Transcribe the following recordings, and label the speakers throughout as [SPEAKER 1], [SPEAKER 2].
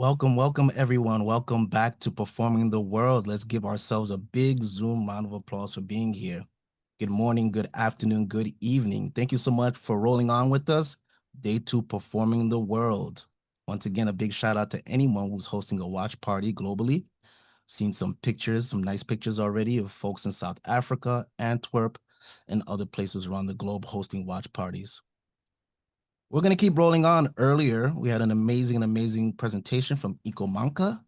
[SPEAKER 1] Welcome everyone. Welcome back to Performing the World. Let's give ourselves a big Zoom round of applause for being here. Good morning, good afternoon, good evening. Thank you so much for rolling on with us. Day 2, Performing the World. Once again, a big shout out to anyone who's hosting a watch party globally. Seen some pictures, some nice pictures already of folks in South Africa, Antwerp, and other places around the globe hosting watch parties. We're going to keep rolling on. Earlier, we had an amazing presentation from Ecomanca.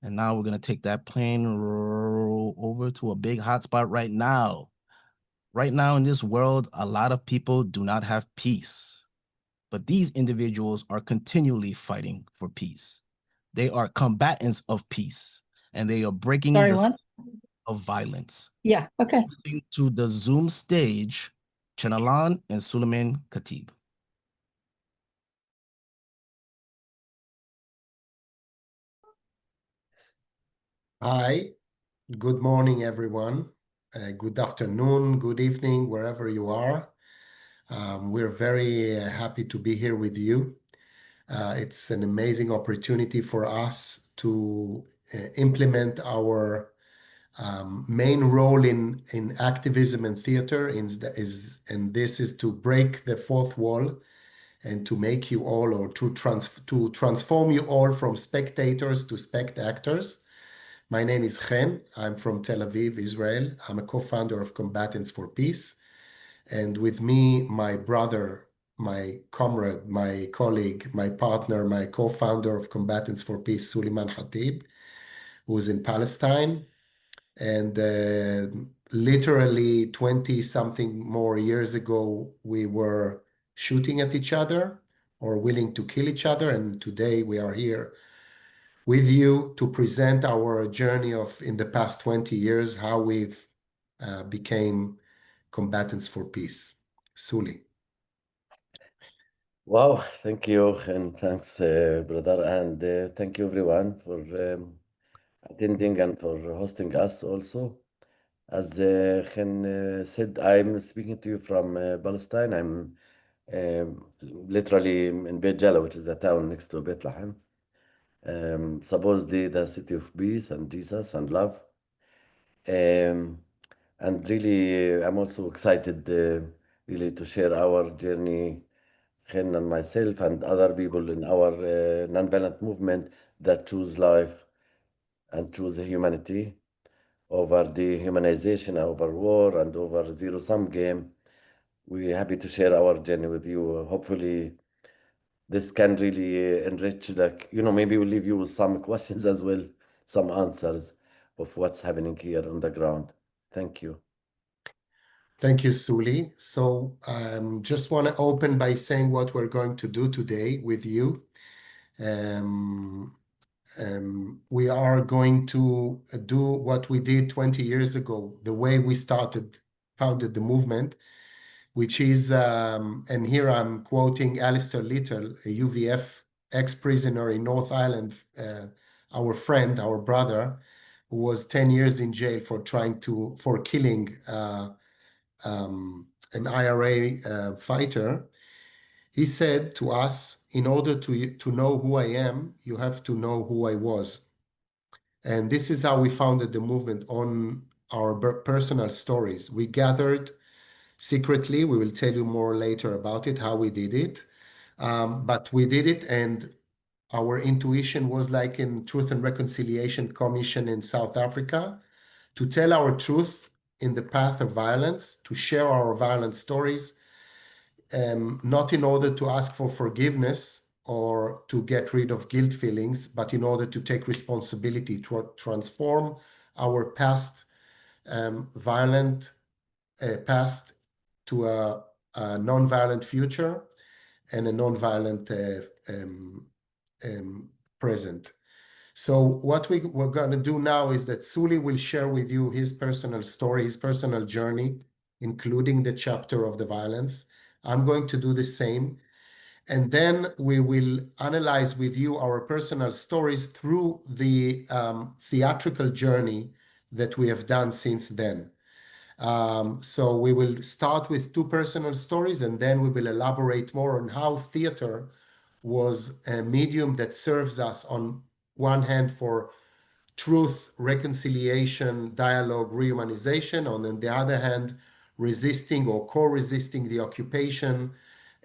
[SPEAKER 1] And now we're going to take that plane over to a big hotspot right now. Right now in this world, a lot of people do not have peace. But these individuals are continually fighting for peace. They are combatants of peace. And they are breaking the cycle of violence.
[SPEAKER 2] Yeah, okay.
[SPEAKER 1] Hosting to the Zoom stage, Chenalan and Suleiman Khatib.
[SPEAKER 3] Hi, good morning, everyone. Good afternoon, good evening, wherever you are. We're very happy to be here with you. It's an amazing opportunity for us to implement our main role in activism and theater, and this is to break the fourth wall and to make you all, or to transform you all from spectators to spectators. My name is Chen. I'm from Tel Aviv, Israel. I'm a co-founder of Combatants for Peace. And with me, my brother, my comrade, my colleague, my partner, my co-founder of Combatants for Peace, Suleiman Khatib, who's in Palestine. And literally 20-something more years ago, we were shooting at each other or willing to kill each other. And today we are here with you to present our journey of in the past 20 years, how we've became combatants for peace. Suli.
[SPEAKER 4] Wow, thank you, and thanks, brother, and thank you everyone for attending and for hosting us also. As Chen said, I'm speaking to you from Palestine. I'm literally in Beit Jala, which is a town next to Bethlehem. Supposedly the city of peace and Jesus and love. And really, I'm also excited really to share our journey, Chen and myself and other people in our nonviolent movement that choose life and choose humanity over dehumanization, over war, and over zero-sum game. We're happy to share our journey with you. Hopefully, this can really enrich, maybe we'll leave you with some questions as well, some answers of what's happening here on the ground. Thank you.
[SPEAKER 3] Thank you, Suli. So just want to open by saying what we're going to do today with you. We are going to do what we did 20 years ago, the way we founded the movement, which is, and here I'm quoting Alistair Little, a UVF ex-prisoner in North Ireland, our friend, our brother, who was 10 years in jail for killing an IRA fighter. He said to us, in order to know who I am, you have to know who I was. And this is how we founded the movement, on our personal stories. We gathered secretly. We will tell you more later about it, how we did it. But we did it, and our intuition was like in Truth and Reconciliation Commission in South Africa, to tell our truth in the path of violence, to share our violent stories, not in order to ask for forgiveness or to get rid of guilt feelings, but in order to take responsibility to transform our violent past to a non-violent future and a non-violent present. So what we're going to do now is that Suli will share with you his personal story, his personal journey, including the chapter of the violence. I'm going to do the same. And then we will analyze with you our personal stories through the theatrical journey that we have done since then. So we will start with two personal stories, and then we will elaborate more on how theater was a medium that serves us on one hand for truth, reconciliation, dialogue, rehumanization, and on the other hand, resisting or co-resisting the occupation,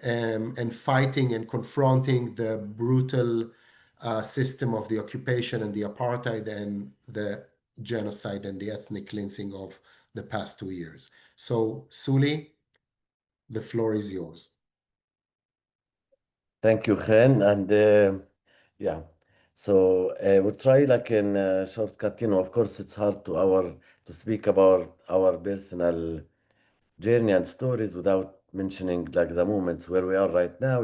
[SPEAKER 3] and fighting and confronting the brutal system of the occupation and the apartheid and the genocide and the ethnic cleansing of the past 2 years. So, Suli, the floor is yours.
[SPEAKER 4] Thank you, Chen. And yeah, so we'll try like in a shortcut. Of course, it's hard to speak about our personal journey and stories without mentioning like the moments where we are right now.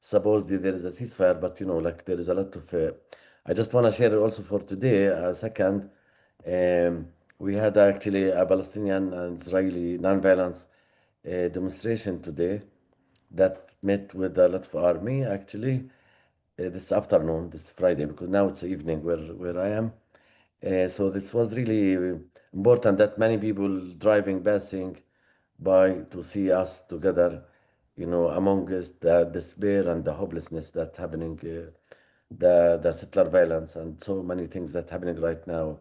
[SPEAKER 4] Supposedly there is a ceasefire, but like there is a lot of. I just want to share also for today a second. Um, we had actually a Palestinian and Israeli non-violence demonstration today that met with a lot of army actually this afternoon, this Friday, because now it's evening where I am. So this was really important that many people driving, passing by to see us together, among us the despair and the hopelessness that happening, the settler violence and so many things that happening right now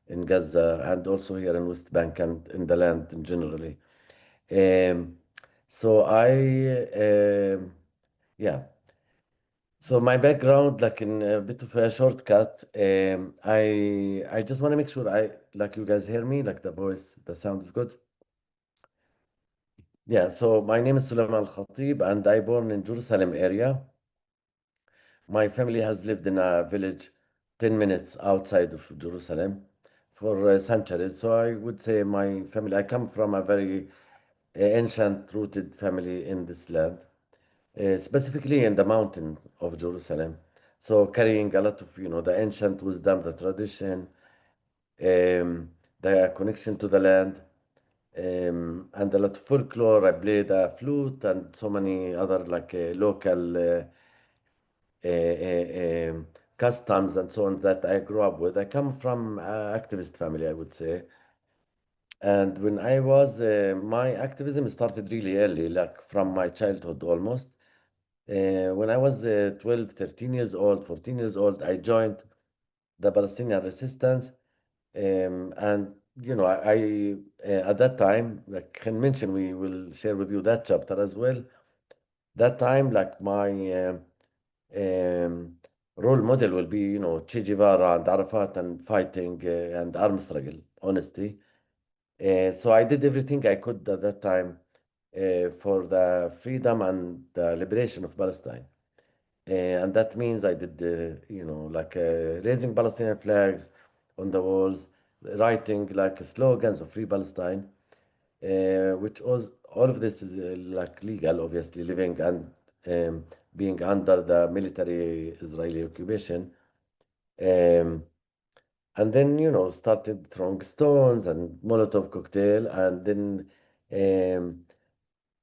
[SPEAKER 4] in Gaza and also here in West Bank and in the land in generally. Um, so yeah. So my background, like in a bit of a shortcut, I just want to make sure like you guys hear me, like the voice, the sound is good. Yeah, so my name is Sulaiman Al-Khatib and I born in Jerusalem area. My family has lived in a village 10 minutes outside of Jerusalem for centuries. So I would say my family, I come from a very ancient rooted family in this land, specifically in the mountain of Jerusalem. So carrying a lot of, the ancient wisdom, the tradition, the connection to the land, and a lot of folklore. I played a flute and so many other like local customs and so on that I grew up with. I come from activist family, I would say. And when I was, my activism started really early, like from my childhood almost. When I was 12, 13 years old, 14 years old, I joined the Palestinian resistance. And, at that time, like Ken mentioned, we will share with you that chapter as well. That time, like my um, role model will be, Che Guevara and Arafat and fighting and arms struggle, honesty. So I did everything I could at that time for the freedom and the liberation of Palestine. And that means I did, like raising Palestinian flags on the walls, writing like slogans of Free Palestine, which was all of this is like legal, obviously, living and being under the military Israeli occupation. Um, and then, started throwing stones and Molotov cocktail. And then um,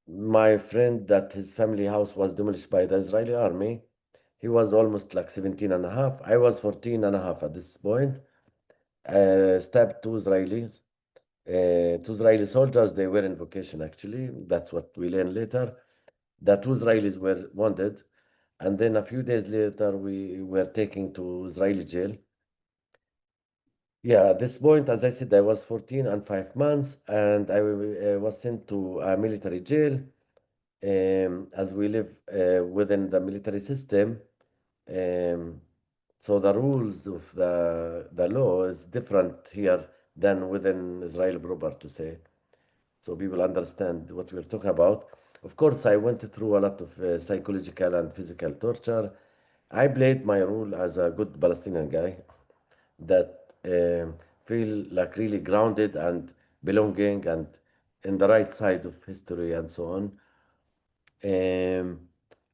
[SPEAKER 4] my friend that his family house was demolished by the Israeli army. He was almost like 17 and a half. I was 14 and a half at this point. Stabbed two Israelis. Two Israeli soldiers, they were in vocation actually. That's what we learned later. The two Israelis were wounded. And then a few days later, we were taken to Israeli jail. Yeah, at this point, as I said, I was 14 and 5 months, and I was sent to a military jail. As we live within the military system, um, so the rules of the law is different here than within Israel proper, to say. So people understand what we're talking about. Of course, I went through a lot of psychological and physical torture. I played my role as a good Palestinian guy that feel like really grounded and belonging and in the right side of history and so on. Um,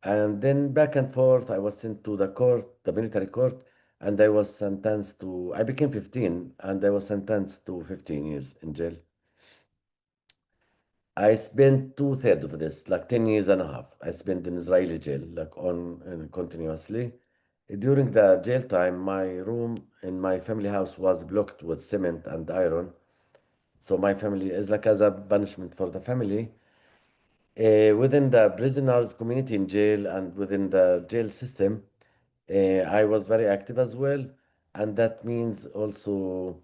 [SPEAKER 4] and then back and forth, I was sent to the court, the military court, and I was sentenced to, I became 15 and I was sentenced to 15 years in jail. I spent two-thirds of this, like 10 years and a half. I spent in Israeli jail, like on continuously. During the jail time, my room in my family house was blocked with cement and iron. So my family is like as a punishment for the family. Within the prisoners community in jail and within the jail system, I was very active as well, and that means also,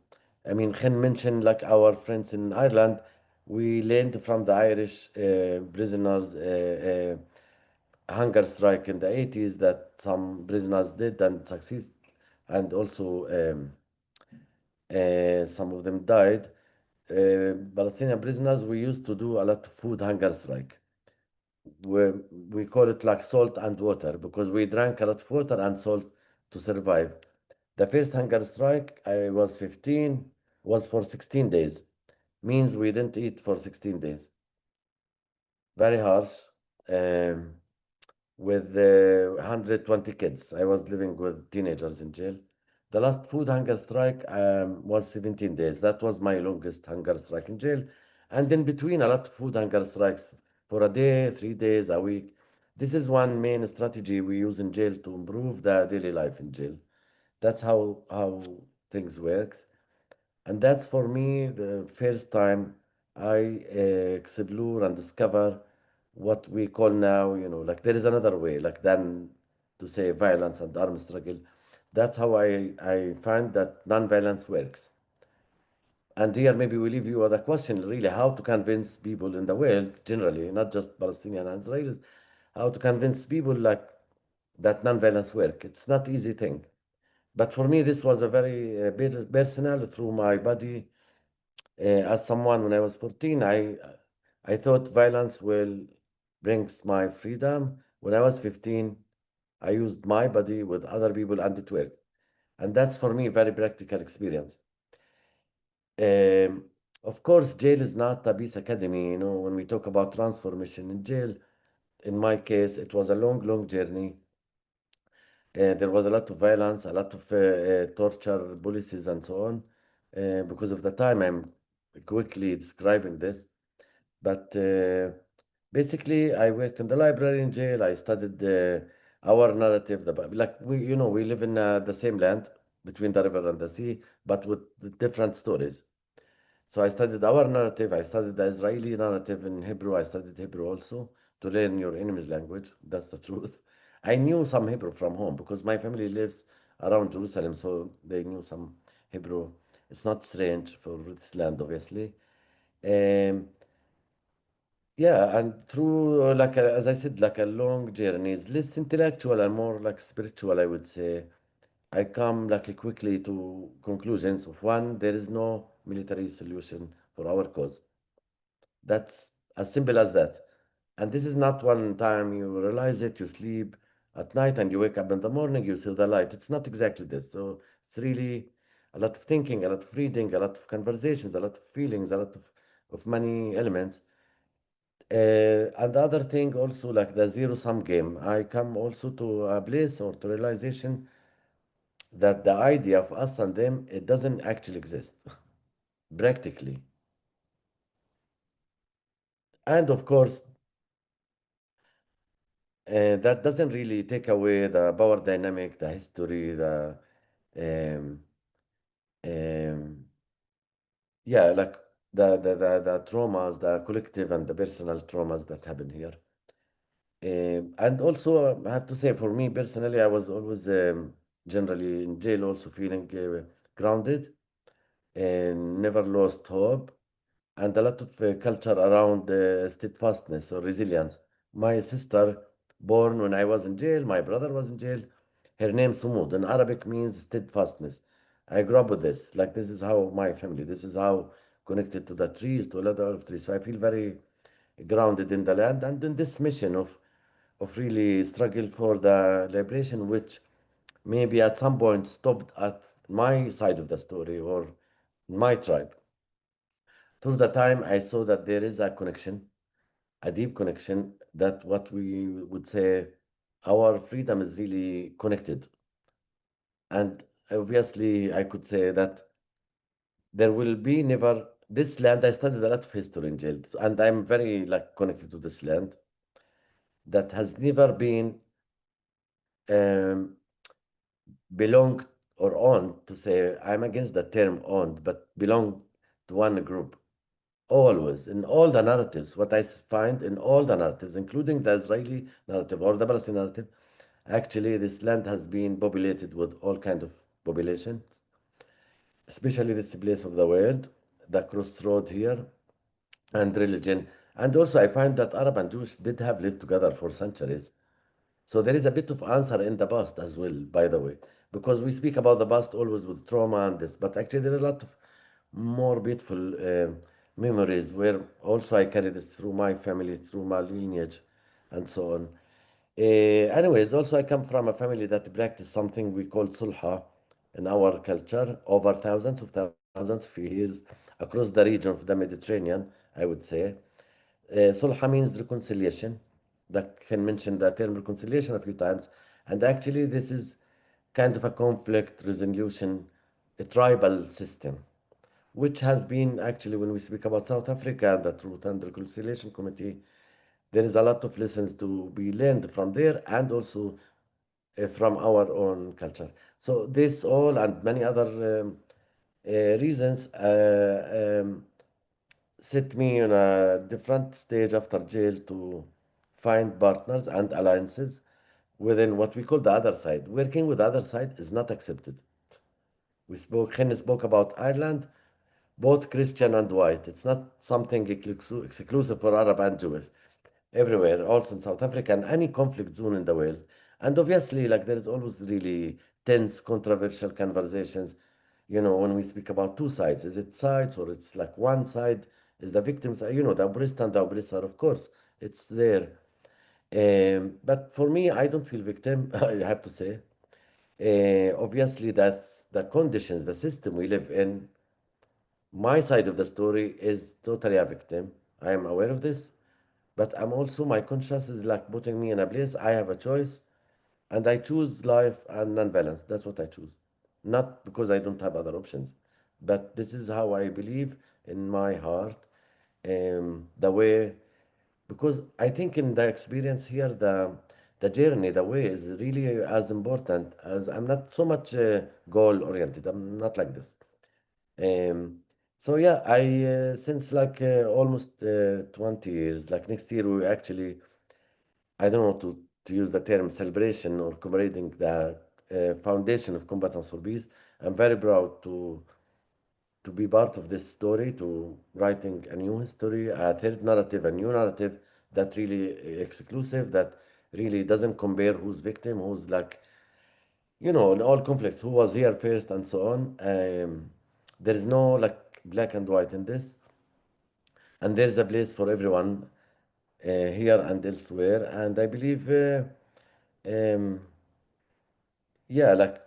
[SPEAKER 4] I mean, Khen mentioned like our friends in Ireland, we learned from the Irish prisoners hunger strike in the 80s that some prisoners did and succeed, and also some of them died. Palestinian prisoners, we used to do a lot of food hunger strike. we, we call it like salt and water because we drank a lot of water and salt to survive. The first hunger strike, I was 15, was for 16 days. Means we didn't eat for 16 days. Very harsh. Um, with 120 kids. I was living with teenagers in jail. The last food hunger strike was 17 days. That was my longest hunger strike in jail. And in between, a lot of food hunger strikes for a day, 3 days, a week. This is one main strategy we use in jail to improve the daily life in jail. That's how things works. And that's for me the first time I explore and discover what we call now, like there is another way, like than to say violence and armed struggle. That's how I find that non-violence works. And here maybe we leave you with a question really how to convince people in the world generally, not just Palestinian and Israelis, how to convince people like that non-violence work. It's not easy thing. But for me, this was a very personal through my body as someone when I was 14, I thought violence will brings my freedom. When I was 15, I used my body with other people and it worked. And that's for me a very practical experience. Um, of course, jail is not a peace academy. When we talk about transformation in jail, in my case, it was a long, long journey. There was a lot of violence, a lot of torture, policies, and so on. Because of the time, I'm quickly describing this. But basically, I worked in the library in jail. I studied our narrative. Like we live in the same land between the river and the sea, but with different stories. So I studied our narrative. I studied the Israeli narrative in Hebrew. I studied Hebrew also to learn your enemy's language. That's the truth. I knew some Hebrew from home because my family lives around Jerusalem, so they knew some Hebrew. It's not strange for this land, obviously. Um, yeah, and through as I said, like a long journey, it's less intellectual and more like spiritual, I would say. I come like quickly to conclusions of one, there is no military solution for our cause. That's as simple as that. And this is not one time you realize it, you sleep at night and you wake up in the morning, you see the light. It's not exactly this. So it's really a lot of thinking, a lot of reading, a lot of conversations, a lot of feelings, a lot of many elements. And the other thing also like the zero sum game, I come also to a place or to realization that the idea of us and them, it doesn't actually exist practically. And of course, that doesn't really take away the power dynamic, the history, um, um, yeah, like the traumas, the collective and the personal traumas that happen here. And also, I have to say, for me personally, I was always generally in jail, also feeling grounded and never lost hope, and a lot of culture around steadfastness or resilience. My sister, born when I was in jail, my brother was in jail. Her name Sumud in Arabic means steadfastness. I grew up with this. Like this is how my family, this is how connected to the trees, to a lot of trees. So I feel very grounded in the land and in this mission of really struggle for the liberation, which maybe at some point stopped at my side of the story or my tribe. Through the time, I saw that there is a connection, a deep connection, that what we would say our freedom is really connected. And obviously, I could say that there will be never this land. I studied a lot of history in jail, and I'm very like connected to this land that has never been um, belonged or owned. To say I'm against the term owned, but belong to one group. Always, in all the narratives, what I find in all the narratives, including the Israeli narrative or the Palestinian narrative, Actually, this land has been populated with all kind of populations, especially this place of the world, the crossroad here, and religion. And also, I find that Arab and Jewish did have lived together for centuries. So there is a bit of answer in the past as well, by the way, because we speak about the past always with trauma and this, but actually there are a lot of more beautiful memories where also I carry this through my family, through my lineage, and so on. Anyways, also I come from a family that practiced something we call sulha in our culture over thousands of years across the region of the Mediterranean, I would say. Sulha means reconciliation. That can mention the term reconciliation a few times. And actually, this is kind of a conflict resolution, a tribal system, which has been actually, when we speak about South Africa and the Truth and Reconciliation Committee, there is a lot of lessons to be learned from there and also from our own culture. So, this all and many other reasons set me on a different stage after jail to find partners and alliances within what we call the other side. Working with the other side is not accepted. Hen spoke about Ireland, both Christian and white. It's not something exclusive for Arab and Jewish. Everywhere, also in South Africa and any conflict zone in the world. And obviously, like there is always really tense, controversial conversations. You know, when we speak about two sides, is it sides or it's like one side? Is the victims, the oppressed and the oppressor, of course, it's there. But for me, I don't feel victim, I have to say. Obviously, that's the conditions, the system we live in. My side of the story is totally a victim. I am aware of this, but I'm also, my conscience is like putting me in a place. I have a choice, and I choose life and non-violence. That's what I choose. Not because I don't have other options, but this is how I believe in my heart. The way, because I think in the experience here, the journey, the way is really as important as I'm not so much goal oriented. I'm not like this. Um, so yeah, I since like almost 20 years, like next year we actually, I don't know to use the term celebration or commemorating the foundation of Combatants for Peace. I'm very proud to be part of this story, to writing a new history, a third narrative, a new narrative that really exclusive, that really doesn't compare who's victim, who's like, in all conflicts, who was here first and so on. There is no like black and white in this, and there is a place for everyone here and elsewhere. And I believe, um, yeah, like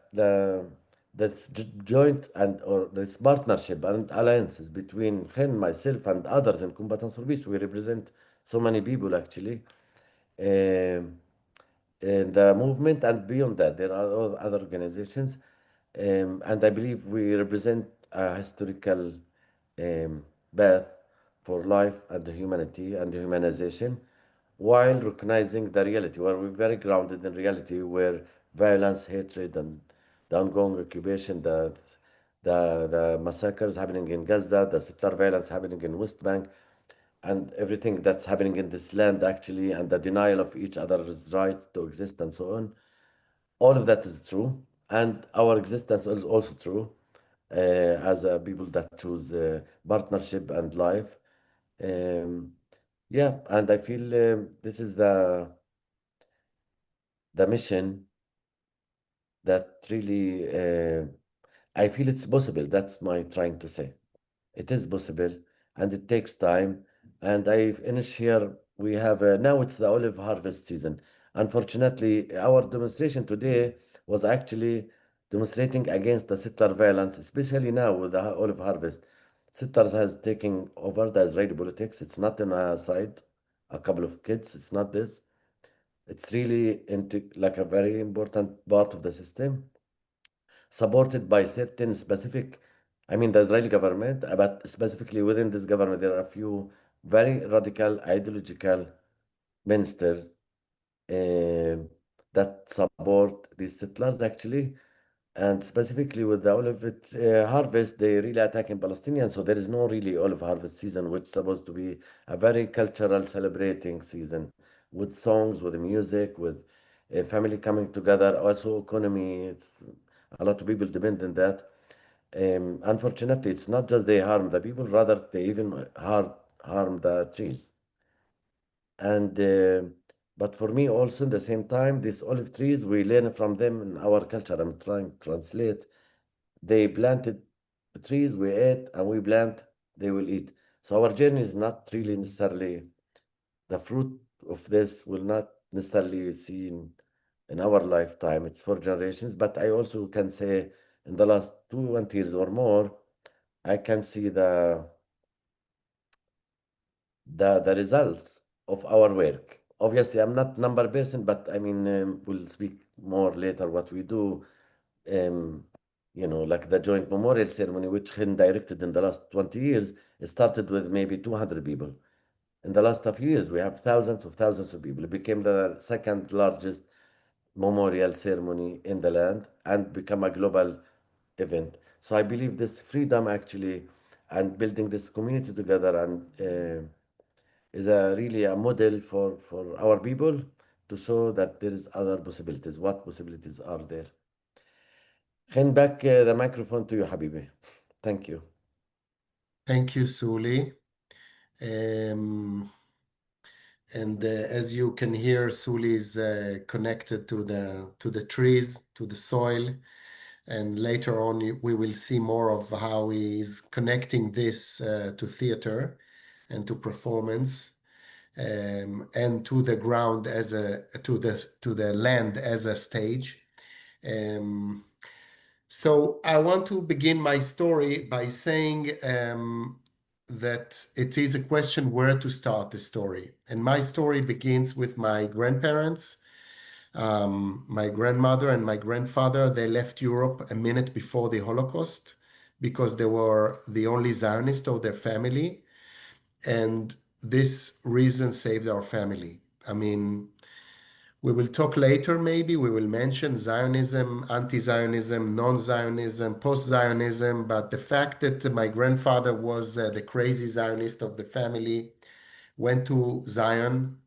[SPEAKER 4] that's joint and or this partnership and alliances between him, myself, and others in Combatants for Peace. We represent so many people actually. Um, in the movement and beyond that, there are other organizations. And I believe we represent a historical path for life and humanity and humanization while recognizing the reality, where we're very grounded in reality, where violence, hatred, and the ongoing occupation, the massacres happening in Gaza, the settler violence happening in West Bank, and everything that's happening in this land actually, and the denial of each other's right to exist and so on. All of that is true, and our existence is also true as a people that choose partnership and life. Um, yeah, and I feel this is the mission that really I feel it's possible. That's my trying to say. It is possible, and it takes time. And I finish here. We have now it's the olive harvest season. Unfortunately, our demonstration today was actually demonstrating against the settler violence, especially now with the olive harvest. Settlers has taken over the Israeli politics. It's not on a side, a couple of kids. It's not this. It's really into like a very important part of the system supported by certain specific, I mean, the Israeli government, but specifically within this government, there are a few very radical ideological ministers um, that support these settlers actually. And specifically with the olive harvest, they really attacking Palestinians. So there is no really olive harvest season, which is supposed to be a very cultural celebrating season with songs, with music, with family coming together, also economy. It's a lot of people depend on that. Unfortunately, it's not just they harm the people, rather they even harm the trees. And but for me also, in the same time, these olive trees, we learn from them in our culture. I'm trying to translate. They planted trees, we ate, and we plant, they will eat. So our journey is not really necessarily the fruit of this will not necessarily see in our lifetime. It's for generations. But I also can say in the last 20 years or more, I can see the results of our work. Obviously, I'm not number person, but I mean, we'll speak more later what we do. Um, like the joint memorial ceremony, which Khin directed in the last 20 years, it started with maybe 200 people. In the last few years, we have thousands of people. It became the second largest memorial ceremony in the land and become a global event. So I believe this freedom actually and building this community together and is a really a model for our people to show that there is other possibilities. What possibilities are there? Hand back the microphone to you, Habibi. Thank you.
[SPEAKER 3] Thank you, Suli. Um, and as you can hear, Suli is connected to the trees, to the soil. And later on, we will see more of how he is connecting this to theater and to performance, and to the ground to the land as a stage. Um, so I want to begin my story by saying that it is a question where to start the story. And my story begins with my grandparents. My grandmother and my grandfather, they left Europe a minute before the Holocaust because they were the only Zionist of their family. And this reason saved our family. I mean, we will talk later, maybe. We will mention Zionism, anti Zionism, non Zionism, post Zionism. But the fact that my grandfather was the crazy Zionist of the family, went to Zion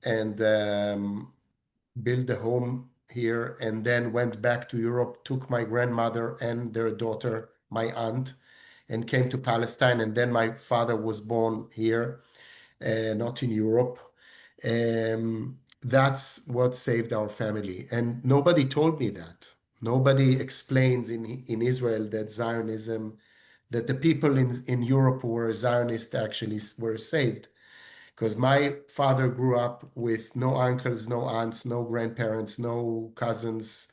[SPEAKER 3] and built a home here, and then went back to Europe, took my grandmother and their daughter, my aunt, and came to Palestine. And then my father was born here, not in Europe. That's what saved our family. And nobody told me that. Nobody explains in Israel that Zionism, that the people in Europe who were Zionist actually were saved. Because my father grew up with no uncles, no aunts, no grandparents, no cousins.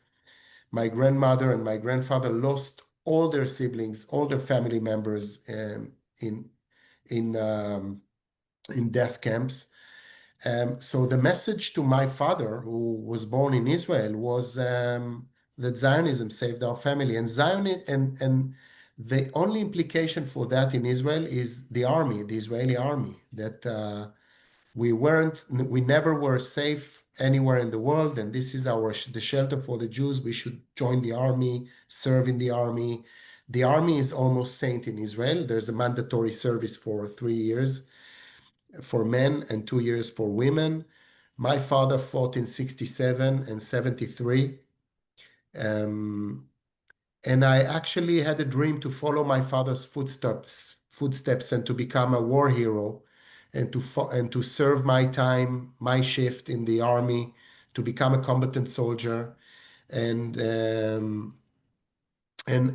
[SPEAKER 3] My grandmother and my grandfather lost all their siblings, all their family members in in um, in death camps. So the message to my father, who was born in Israel, was that Zionism saved our family, and the only implication for that in Israel is the army, the Israeli army, that we never were safe anywhere in the world, and this is the shelter for the Jews. We should join the army, serve in the army. The army is almost saint in Israel. There's a mandatory service for 3 years for men and 2 years for women. My father fought in 67 and 73. And I actually had a dream to follow my father's footsteps and to become a war hero and to serve my time, my shift in the army, to become a combatant soldier. And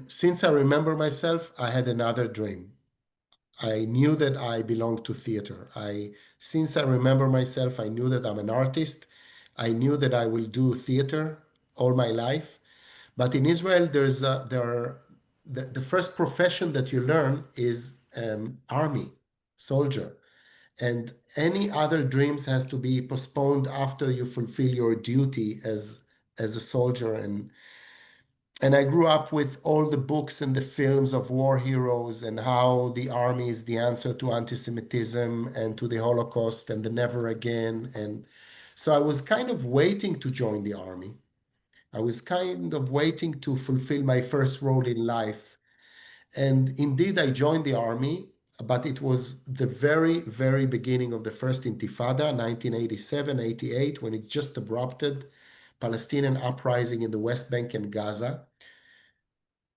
[SPEAKER 3] since I remember myself, I had another dream. I knew that I belonged to theater. Since I remember myself, I knew that I'm an artist. I knew that I will do theater all my life. But in Israel, the first profession that you learn is army, soldier. And any other dreams has to be postponed after you fulfill your duty as a soldier. And I grew up with all the books and the films of war heroes and how the army is the answer to anti-Semitism and to the Holocaust and the never again. And so I was kind of waiting to join the army. I was kind of waiting to fulfill my first role in life. And indeed, I joined the army, but it was the very, very beginning of the first Intifada, 1987, 88, when it just erupted. Palestinian uprising in the West Bank and Gaza.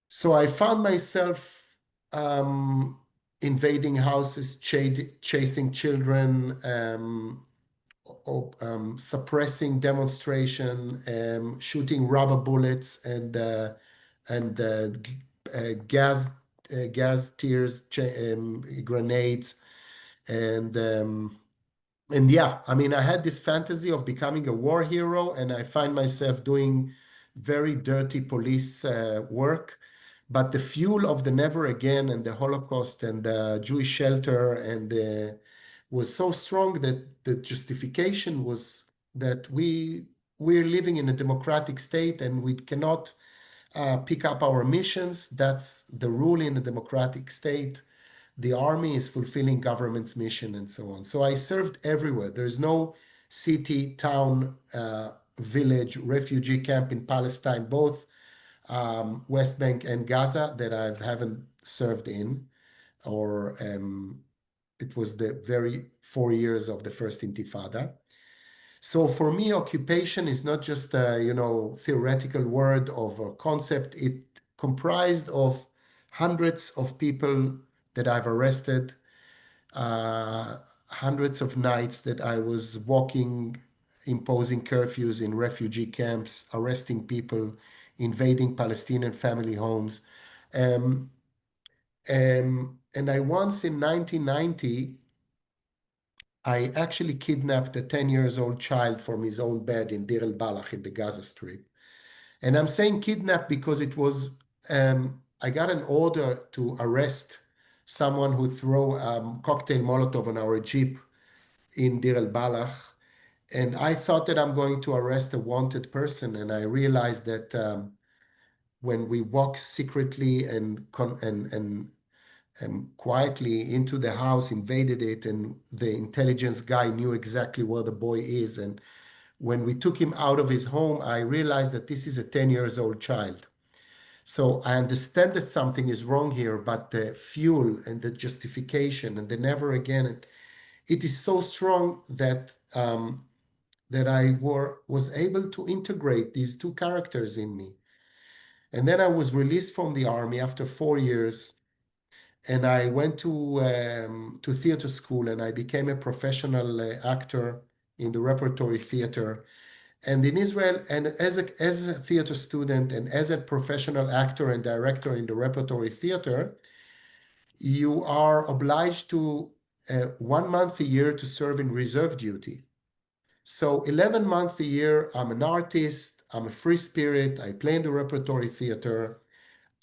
[SPEAKER 3] So I found myself invading houses, chasing children, suppressing demonstration, shooting rubber bullets and gas tears, grenades, and yeah, I mean, I had this fantasy of becoming a war hero, and I find myself doing very dirty police work. But the fuel of the Never Again and the Holocaust and the Jewish shelter was so strong that the justification was that we're living in a democratic state and we cannot pick up our missions. That's the rule in a democratic state. The army is fulfilling government's mission and so on. So I served everywhere. There's no city, town, village, refugee camp in Palestine, both West Bank and Gaza, that I haven't served in, or it was the very 4 years of the first Intifada. So for me, occupation is not just a theoretical word of a concept. It comprised of hundreds of people that I've arrested, hundreds of nights that I was walking, imposing curfews in refugee camps, arresting people, invading Palestinian family homes. Um, and I once in 1990, I actually kidnapped a 10 years old child from his own bed in Deir el-Balach in the Gaza Strip. And I'm saying kidnap because it was, I got an order to arrest someone who threw cocktail Molotov on our Jeep in Deir el-Balach. And I thought that I'm going to arrest a wanted person. And I realized that when we walked secretly and quietly into the house, invaded it, and the intelligence guy knew exactly where the boy is. And when we took him out of his home, I realized that this is a 10 years old child. So I understand that something is wrong here, but the fuel and the justification and the never again, it is so strong that that I was able to integrate these two characters in me. And then I was released from the army after 4 years, and I went to theater school, and I became a professional actor in the repertory theater. And in Israel, and as a theater student and as a professional actor and director in the repertory theater, you are obliged to 1 month a year to serve in reserve duty. So 11 months a year, I'm an artist, I'm a free spirit, I play in the repertory theater,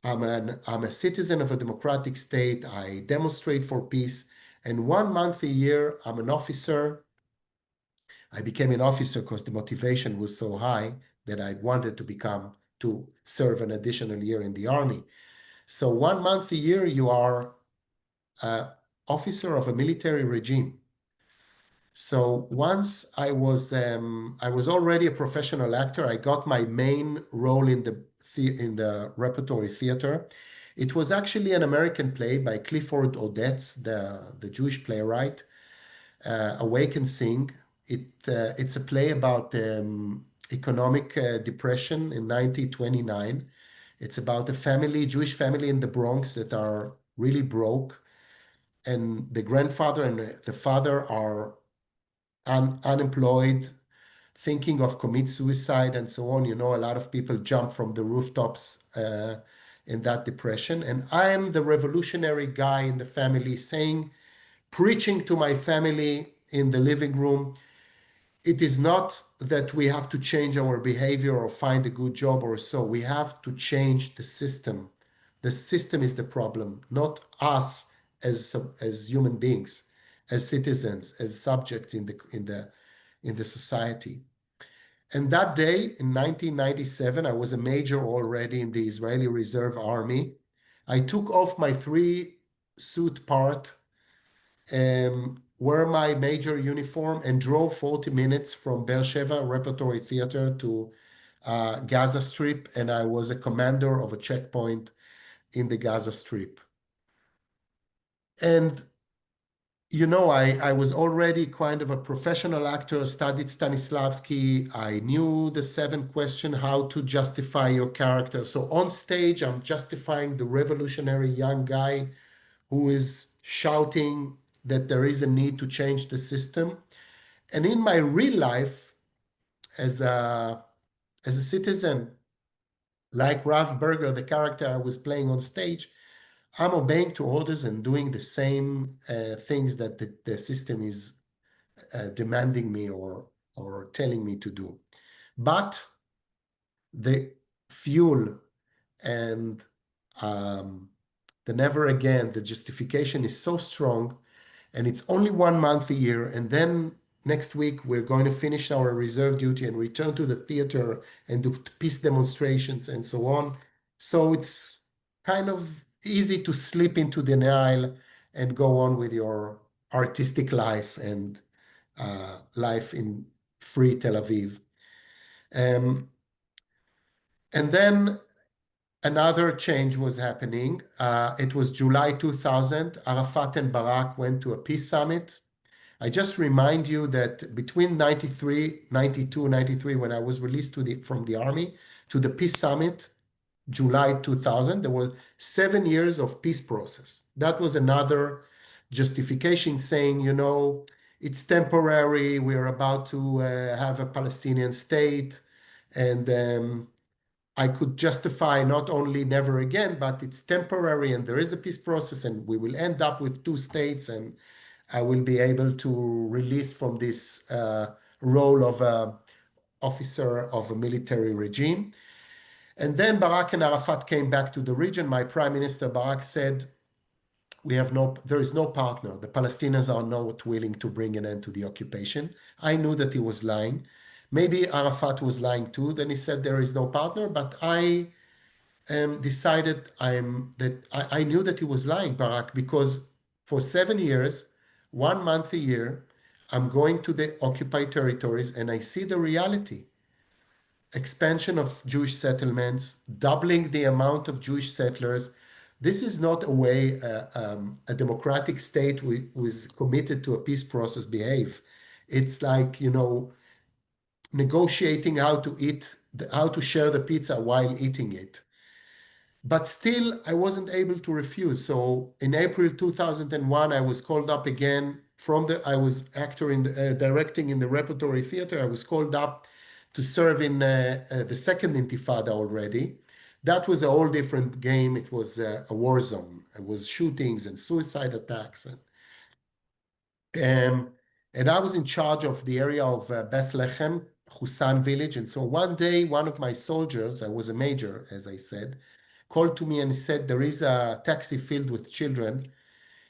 [SPEAKER 3] I'm a citizen of a democratic state, I demonstrate for peace, and 1 month a year, I'm an officer. I became an officer because the motivation was so high that I wanted to serve an additional year in the army. So 1 month a year, you are an officer of a military regime. So once I was already a professional actor. I got my main role in the repertory theater. It was actually an American play by Clifford Odets, the Jewish playwright, Awake and Sing. It's a play about economic depression in 1929. It's about a family, Jewish family in the Bronx that are really broke, and the grandfather and the father are unemployed, thinking of commit suicide and so on. A lot of people jump from the rooftops in that depression. And I am the revolutionary guy in the family preaching to my family in the living room. It is not that we have to change our behavior or find a good job or so. We have to change the system. The system is the problem, not us as human beings, as citizens, as subjects in the society. And that day in 1997, I was a major already in the Israeli Reserve Army. I took off my 3-suit part, wore my major uniform, and drove 40 minutes from Beersheba Repertory Theater to Gaza Strip, and I was a commander of a checkpoint in the Gaza Strip. And I was already kind of a professional actor, studied Stanislavski. I knew the 7 question, how to justify your character. So on stage, I'm justifying the revolutionary young guy who is shouting that there is a need to change the system. And in my real life, as a citizen, like Ralph Berger, the character I was playing on stage, I'm obeying to orders and doing the same things that the system is demanding me or telling me to do. But the fuel and the never again, the justification is so strong, and it's only 1 month a year. And then next week, we're going to finish our reserve duty and return to the theater and do peace demonstrations and so on. So it's kind of easy to slip into denial and go on with your artistic life and life in free Tel Aviv. And then another change was happening. It was July 2000. Arafat and Barak went to a peace summit. I just remind you that between 93, 92, 93, when I was released from the army to the peace summit, July 2000, there were 7 years of peace process. That was another justification saying, it's temporary. We're about to have a Palestinian state. And I could justify not only never again, but it's temporary and there is a peace process and we will end up with 2 states and I will be able to release from this role of an officer of a military regime. And then Barak and Arafat came back to the region. My prime minister Barak said, there is no partner. The Palestinians are not willing to bring an end to the occupation. I knew that he was lying. Maybe Arafat was lying too. Then he said there is no partner, but I decided that I knew that he was lying, Barak, because for 7 years, 1 month a year, I'm going to the occupied territories and I see the reality. Expansion of Jewish settlements, doubling the amount of Jewish settlers. This is not a way a democratic state who is committed to a peace process behave. It's like, negotiating how to share the pizza while eating it. But still, I wasn't able to refuse. So in April 2001, I was called up again I was directing in the Repertory Theater. I was called up to serve in the second Intifada already. That was a whole different game. It was a war zone. It was shootings and suicide attacks. And I was in charge of the area of Bethlehem, Husan village. And so one day, one of my soldiers, I was a major, as I said, called to me and said, there is a taxi filled with children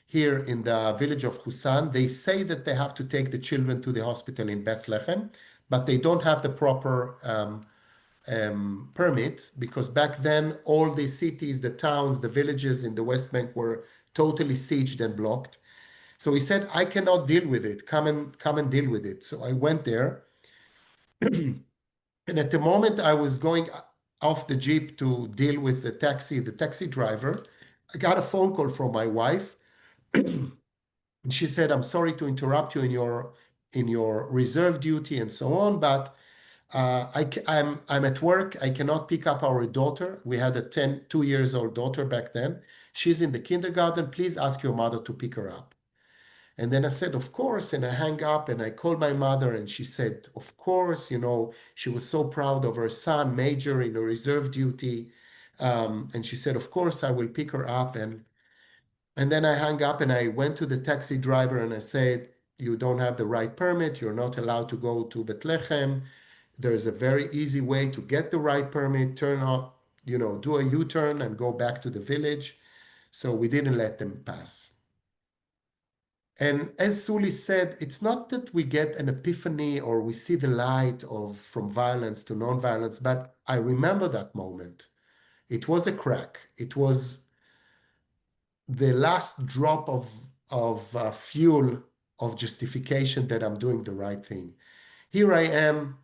[SPEAKER 3] here in the village of Husan. They say that they have to take the children to the hospital in Bethlehem, but they don't have the proper permit, because back then all the cities, the towns, the villages in the West Bank were totally sieged and blocked. So he said, I cannot deal with it. Come and deal with it. So I went there. And at the moment I was going off the Jeep to deal with the taxi driver, I got a phone call from my wife. And she said, I'm sorry to interrupt you in your reserve duty and so on, but I'm at work. I cannot pick up our daughter. We had a 2 years old daughter back then. She's in the kindergarten. Please ask your mother to pick her up. And then I said, of course. And I hung up and I called my mother and she said, of course, she was so proud of her son, major in a reserve duty. And she said, of course, I will pick her up. And then I hung up and I went to the taxi driver and I said, you don't have the right permit. You're not allowed to go to Bethlehem. There's a very easy way to get the right permit, turn off, do a U-turn and go back to the village. So we didn't let them pass. And as Suli said, it's not that we get an epiphany or we see the light from violence to non-violence, but I remember that moment. It was a crack. It was the last drop of fuel of justification that I'm doing the right thing. Here I am,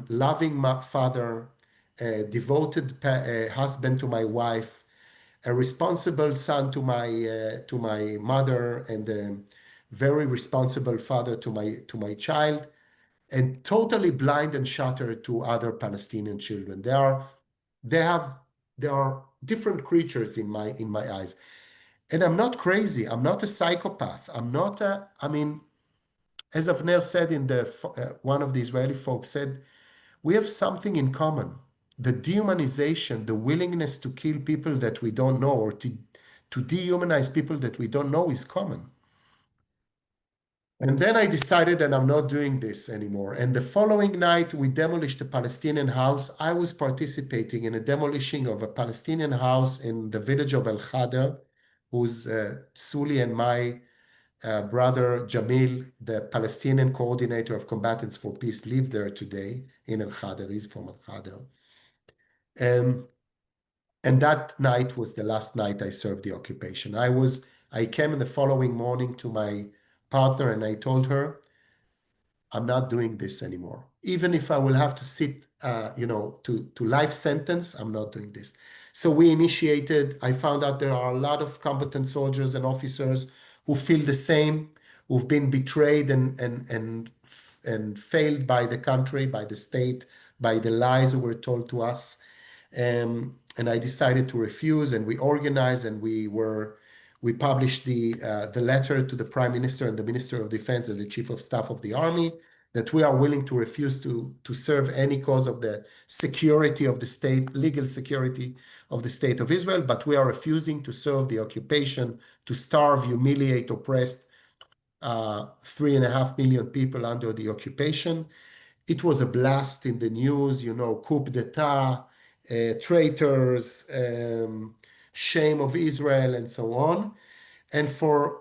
[SPEAKER 3] loving my father, a devoted husband to my wife, a responsible son to my mother, and very responsible father to my child, and totally blind and shattered to other Palestinian children. They are different creatures in my eyes. And I'm not crazy. I'm not a psychopath. I'm not a, I mean, as Avner said in one of the Israeli folks said, we have something in common. The dehumanization, the willingness to kill people that we don't know, or to dehumanize people that we don't know, is common. And then I decided that I'm not doing this anymore. And the following night, we demolished a Palestinian house. I was participating in a demolition of a Palestinian house in the village of El Khader, who's Suli and my brother Jamil, the Palestinian coordinator of Combatants for Peace, live there today in El Khader. He's from El Khader. And that night was the last night I served the occupation. I came in the following morning to my partner and I told her, I'm not doing this anymore. Even if I will have to sit, to life sentence, I'm not doing this. So we initiated, I found out there are a lot of combatant soldiers and officers who feel the same, who've been betrayed and failed by the country, by the state, by the lies that were told to us. And I decided to refuse, and we organized, and we published the letter to the Prime Minister and the Minister of Defense and the Chief of Staff of the Army that we are willing to refuse to serve any cause of the security of the state, legal security of the state of Israel, but we are refusing to serve the occupation, to starve, humiliate, oppress 3.5 million people under the occupation. It was a blast in the news, coup d'etat, traitors, shame of Israel, and so on. And for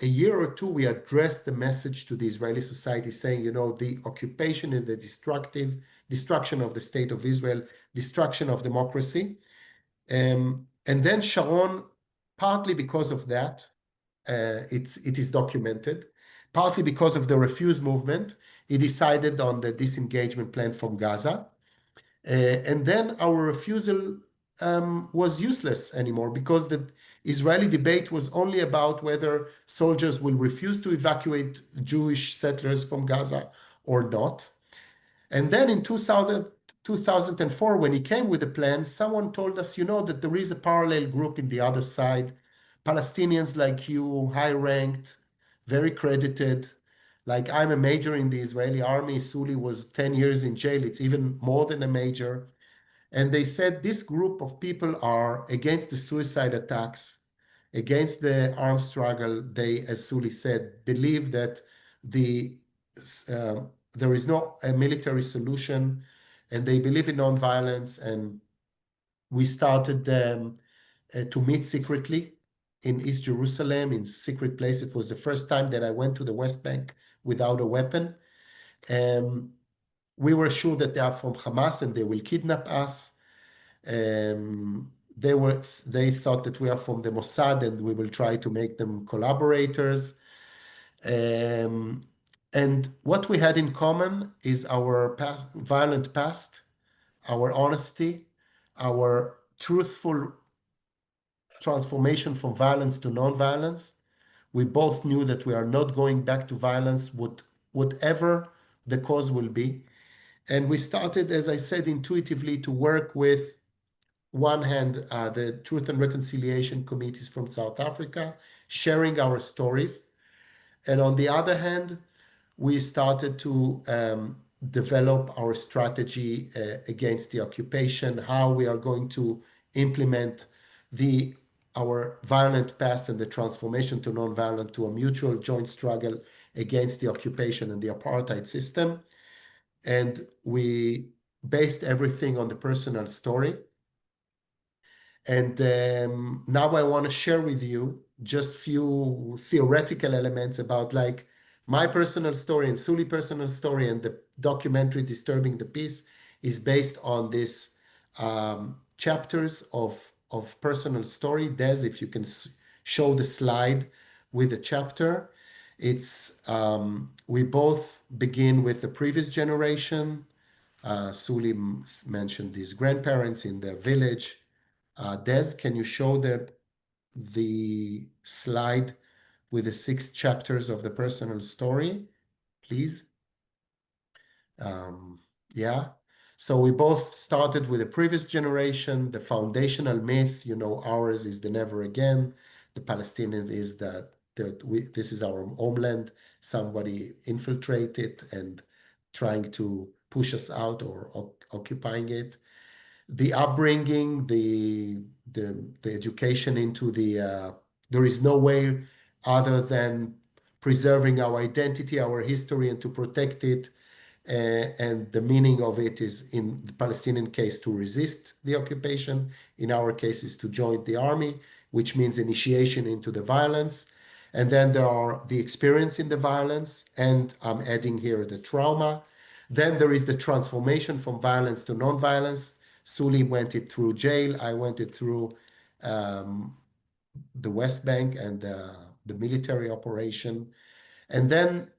[SPEAKER 3] a year or two, we addressed the message to the Israeli society saying, the occupation is the destruction of the state of Israel, destruction of democracy. And then Sharon, partly because of that, it is documented, partly because of the refuse movement, he decided on the disengagement plan from Gaza. And then our refusal was useless anymore because the Israeli debate was only about whether soldiers will refuse to evacuate Jewish settlers from Gaza or not. And then in 2004, when he came with the plan, someone told us, that there is a parallel group in the other side, Palestinians like you, high-ranked, very credited. Like I'm a major in the Israeli army. Suli was 10 years in jail. It's even more than a major. And they said this group of people are against the suicide attacks, against the armed struggle. They, as Suli said, believe that there is no a military solution, and they believe in nonviolence. And we started to meet secretly in East Jerusalem, in secret place. It was the first time that I went to the West Bank without a weapon. We were sure that they are from Hamas and they will kidnap us. They thought that we are from the Mossad and we will try to make them collaborators. And what we had in common is our violent past, our honesty, our truthful transformation from violence to nonviolence. We both knew that we are not going back to violence, whatever the cause will be. And we started, as I said, intuitively to work with, one hand, the Truth and Reconciliation Committees from South Africa, sharing our stories. And on the other hand, we started to develop our strategy against the occupation, how we are going to implement our violent past and the transformation to nonviolent, to a mutual joint struggle against the occupation and the apartheid system. And we based everything on the personal story. And now I want to share with you just few theoretical elements about like my personal story and Suli personal story, and the documentary Disturbing the Peace is based on this chapters of personal story. Des, if you can show the slide with the chapter. It's we both begin with the previous generation. Suli mentioned his grandparents in the village. Des, can you show the slide with the 6 chapters of the personal story, please. Yeah. So we both started with the previous generation, the foundational myth, ours is the never again. The Palestinians is that this is our homeland. Somebody infiltrated and trying to push us out or occupying it. The upbringing, the education into there is no way other than preserving our identity, our history, and to protect it. And the meaning of it is, in the Palestinian case, to resist the occupation. In our case, is to join the army, which means initiation into the violence. And then there are the experience in the violence, and I'm adding here the trauma. Then there is the transformation from violence to non-violence. Suli went it through jail. I went it through the West Bank and the military operation. And then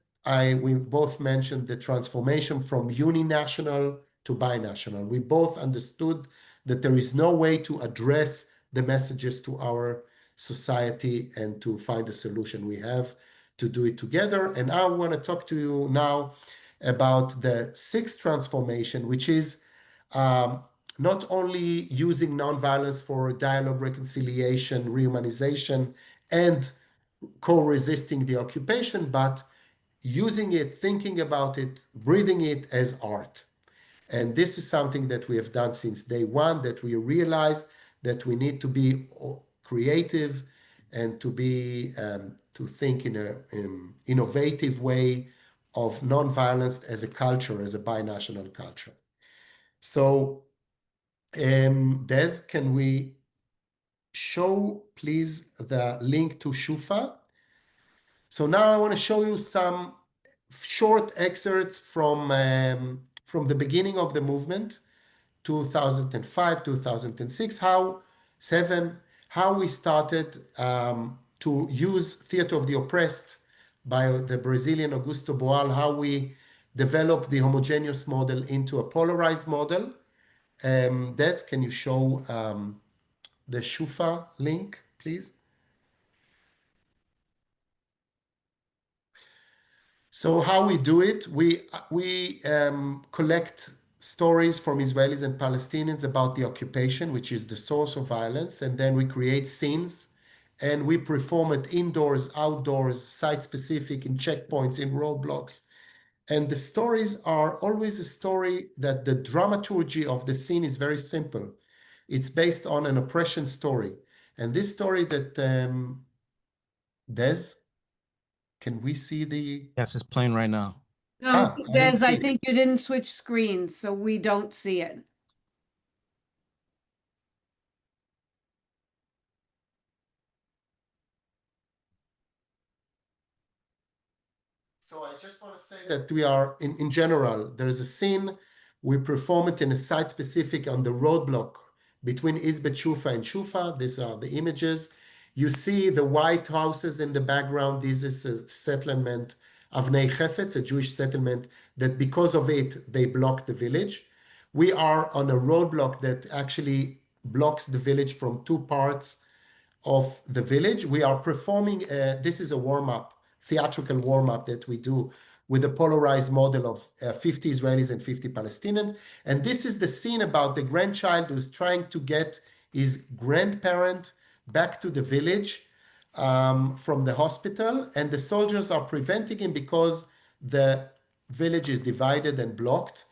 [SPEAKER 3] we both mentioned the transformation from uninational to binational. We both understood that there is no way to address the messages to our society and to find a solution. We have to do it together. And I want to talk to you now about the 6th transformation, which is not only using nonviolence for dialogue, reconciliation, rehumanization, and co-resisting the occupation, but using it, thinking about it, breathing it as art. And this is something that we have done since day one, that we realized that we need to be creative and to think in an innovative way of nonviolence as a culture, as a binational culture. So, Des, can we show, please, the link to Shufa? So now I want to show you some short excerpts from the beginning of the movement, 2005, 2006, how we started to use theater of the oppressed by the Brazilian Augusto Boal, how we developed the homogeneous model into a polarized model. Des, can you show the Shufa link, please? So how we do it, we collect stories from Israelis and Palestinians about the occupation, which is the source of violence, and then we create scenes, and we perform it indoors, outdoors, site-specific, in checkpoints, in roadblocks. And the stories are always a story that the dramaturgy of the scene is very simple. It's based on an oppression story. And this story that, Des, can we see the...
[SPEAKER 1] Yes, it's playing right now.
[SPEAKER 2] No,
[SPEAKER 3] I don't
[SPEAKER 2] Des,
[SPEAKER 3] see
[SPEAKER 2] I
[SPEAKER 3] it.
[SPEAKER 2] think you didn't switch screens, so we don't see it.
[SPEAKER 3] So I just want to say that we are, in general, there is a scene, we perform it in a site-specific on the roadblock between Izbet Shufa and Shufa. These are the images. You see the white houses in the background. This is a settlement, Avnei Chefetz, a Jewish settlement, that because of it, they blocked the village. We are on a roadblock that actually blocks the village from 2 parts of the village. We are performing, this is a warm-up, theatrical warm-up that we do with a polarized model of 50 Israelis and 50 Palestinians. And this is the scene about the grandchild who's trying to get his grandparent back to the village from the hospital. And the soldiers are preventing him because the village is divided and blocked.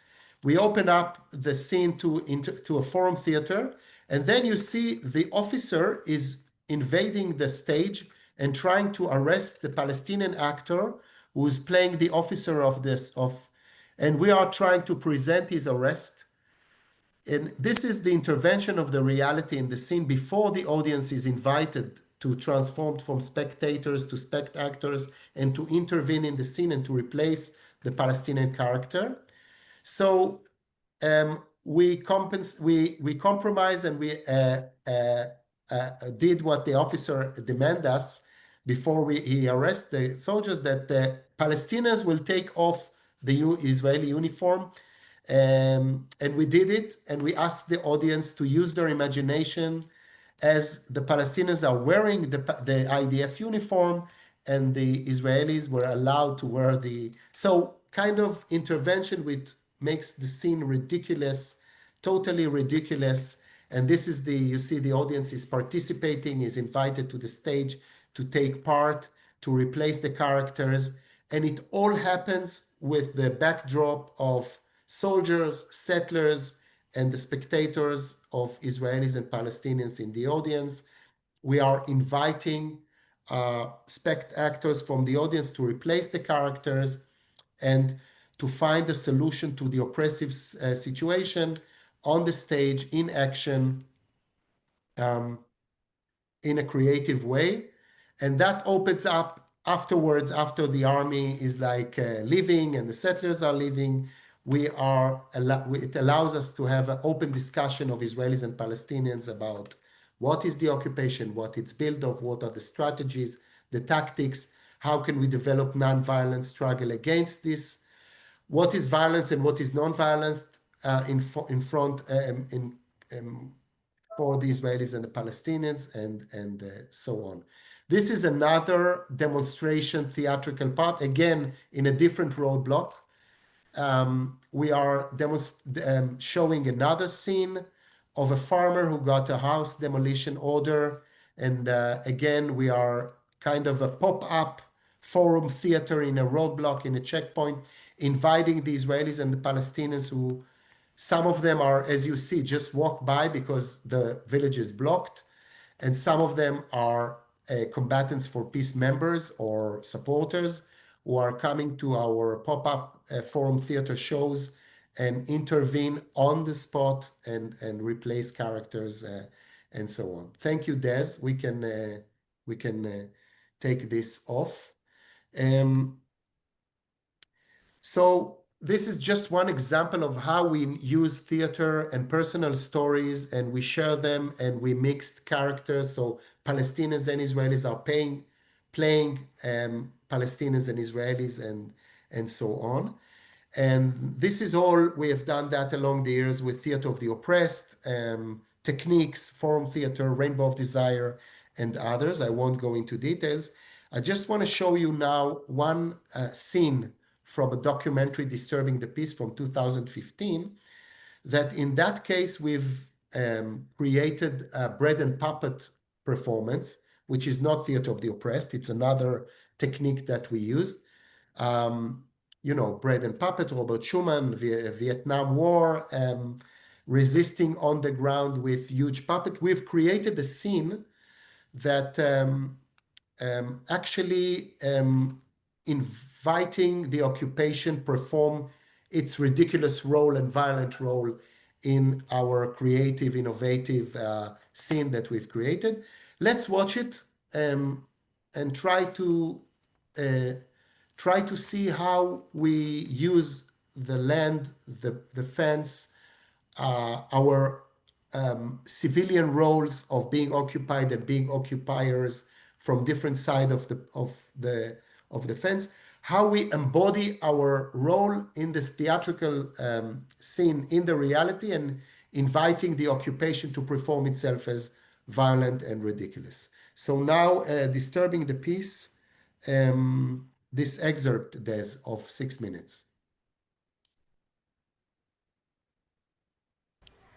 [SPEAKER 3] We open up the scene to a forum theater. And then you see the officer is invading the stage and trying to arrest the Palestinian actor who is playing the officer and we are trying to present his arrest. And this is the intervention of the reality in the scene before the audience is invited to transform from spectators to spectators and to intervene in the scene and to replace the Palestinian character. So we compromise and we did what the officer demanded us before he arrests the soldiers, that the Palestinians will take off the Israeli uniform. And we did it, and we asked the audience to use their imagination as the Palestinians are wearing the IDF uniform, and the Israelis were allowed to wear so kind of intervention which makes the scene ridiculous, totally ridiculous. And this is you see the audience is participating, is invited to the stage to take part, to replace the characters. And it all happens with the backdrop of soldiers, settlers, and the spectators of Israelis and Palestinians in the audience. We are inviting actors from the audience to replace the characters and to find a solution to the oppressive situation on the stage, in action, in a creative way. And that opens up afterwards, after the army is leaving and the settlers are leaving. It allows us to have an open discussion of Israelis and Palestinians about what is the occupation, what it's built of, what are the strategies, the tactics, how can we develop nonviolent struggle against this, what is violence and what is nonviolence for the Israelis and the Palestinians, and so on. This is another demonstration theatrical part, again, in a different roadblock. We are showing another scene of a farmer who got a house demolition order. And again, we are kind of a pop-up forum theater in a roadblock, in a checkpoint, inviting the Israelis and the Palestinians who, some of them are, as you see, just walk by because the village is blocked. And some of them are combatants for peace members or supporters who are coming to our pop-up forum theater shows and intervene on the spot and replace characters and so on. Thank you, Des. We can take this off. So this is just one example of how we use theater and personal stories, and we share them, and we mixed characters. So Palestinians and Israelis are playing Palestinians and Israelis and so on. And this is all, we have done that along the years with Theater of the Oppressed, techniques, forum theater, Rainbow of Desire, and others. I won't go into details. I just want to show you now one scene from a documentary, Disturbing the Peace, from 2015, that in that case, we've created a bread and puppet performance, which is not Theater of the Oppressed. It's another technique that we used. Bread and puppet, Robert Schumann, Vietnam War, resisting on the ground with huge puppet. We've created a scene that actually inviting the occupation perform its ridiculous role and violent role in our creative, innovative scene that we've created. Let's watch it and try to see how we use the land, the fence, our civilian roles of being occupied and being occupiers from different sides of the fence, how we embody our role in this theatrical scene in the reality, and inviting the occupation to perform itself as violent and ridiculous. So now, Disturbing the Peace, this excerpt, Des, of 6 minutes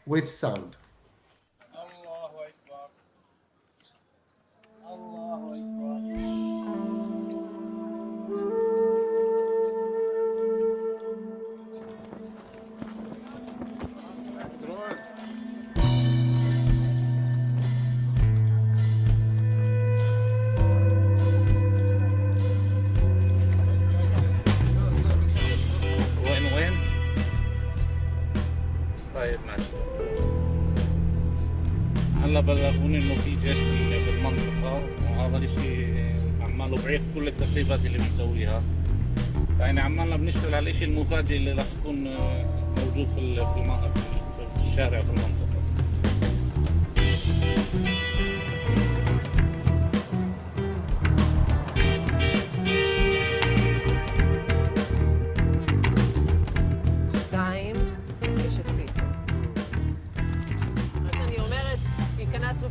[SPEAKER 3] with sound.
[SPEAKER 5] هلا بلغوني انه في جيش بالمنطقه، وهذا الشيء عماله بعيق كل التدريبات اللي بنسويها. يعني عمالنا بنشتغل على الشيء المفاجئ اللي راح يكون موجود في الشارع في المنطقه.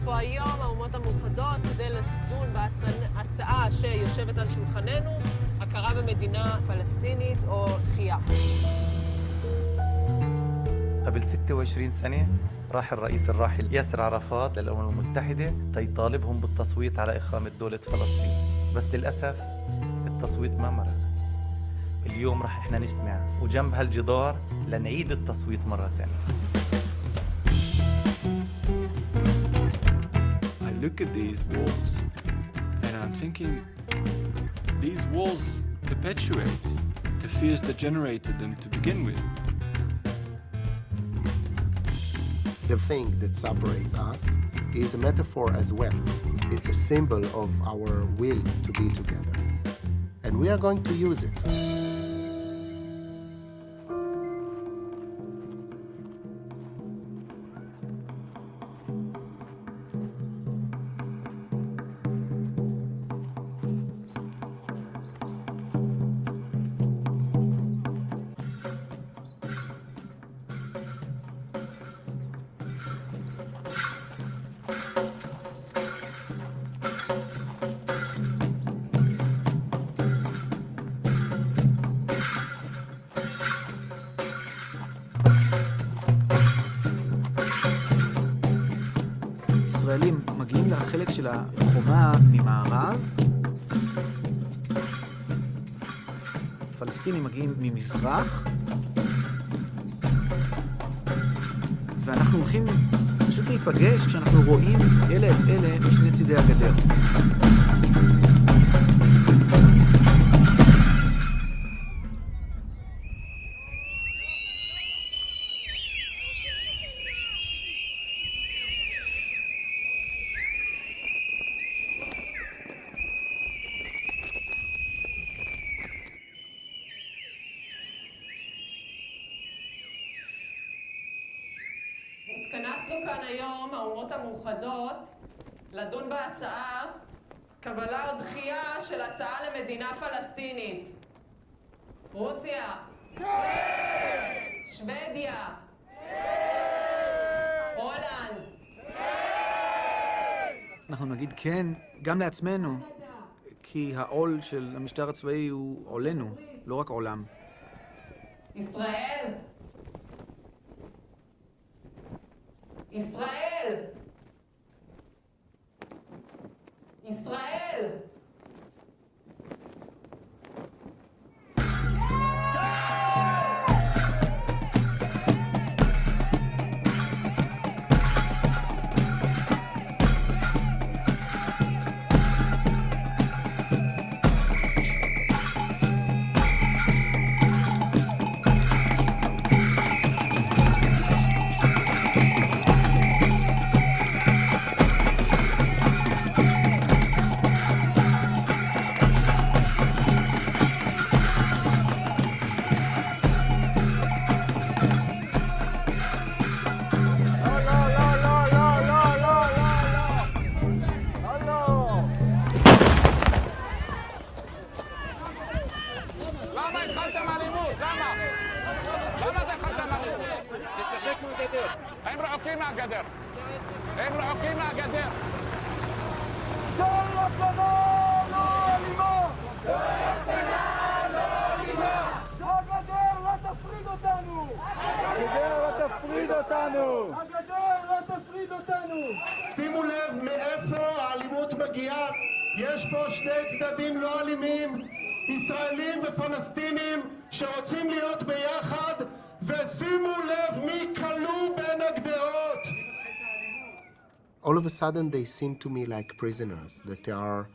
[SPEAKER 6] פה היום, האומות המאוחדות, כדי לדון בהצעה שיושבת על שולחננו, הכרה במדינה פלסטינית או דחייה.
[SPEAKER 7] قبل 26 سنة راح الرئيس الراحل ياسر عرفات للأمم المتحدة يطالبهم بالتصويت على إقامة دولة فلسطين، بس للأسف التصويت ما مرق. اليوم راح إحنا نجتمع وجنب هالجدار لنعيد التصويت مرة ثانية.
[SPEAKER 8] I look at these walls and I'm thinking these walls perpetuate the fears that generated them to begin with.
[SPEAKER 9] The thing that separates us is a metaphor as well. It's a symbol of our will to be together. And we are going to use it.
[SPEAKER 10] ישראלים מגיעים לחלק של החומה ממערב, פלסטינים מגיעים ממזרח, ואנחנו הולכים פשוט להיפגש כשאנחנו רואים אלה את אלה משני צידי הגדר.
[SPEAKER 6] התכנסנו כאן היום, האומות המאוחדות, לדון בהצעה, קבלה או דחייה של הצעה למדינה פלסטינית. רוסיה. כן! שוודיה. כן! הולנד. כן!
[SPEAKER 10] אנחנו נגיד כן גם לעצמנו, כי העול של המשטר הצבאי הוא עולנו, לא רק עולם.
[SPEAKER 6] ישראל. ישראל! ישראל!
[SPEAKER 11] הם רחוקים מהגדר. הם רחוקים מהגדר.
[SPEAKER 12] זו הפגנה לא אלימה! זו הפגנה לא אלימה! הגדר לא תפריד אותנו! הגדר לא תפריד אותנו! הגדר לא תפריד אותנו!
[SPEAKER 3] שימו לב מאיפה האלימות מגיעה. יש פה שני צדדים לא אלימים, ישראלים ופלסטינים שרוצים להיות ביחד, ושימו לב מי כלוא בין הגדרות.
[SPEAKER 9] All of a sudden they seem to me like prisoners, that they are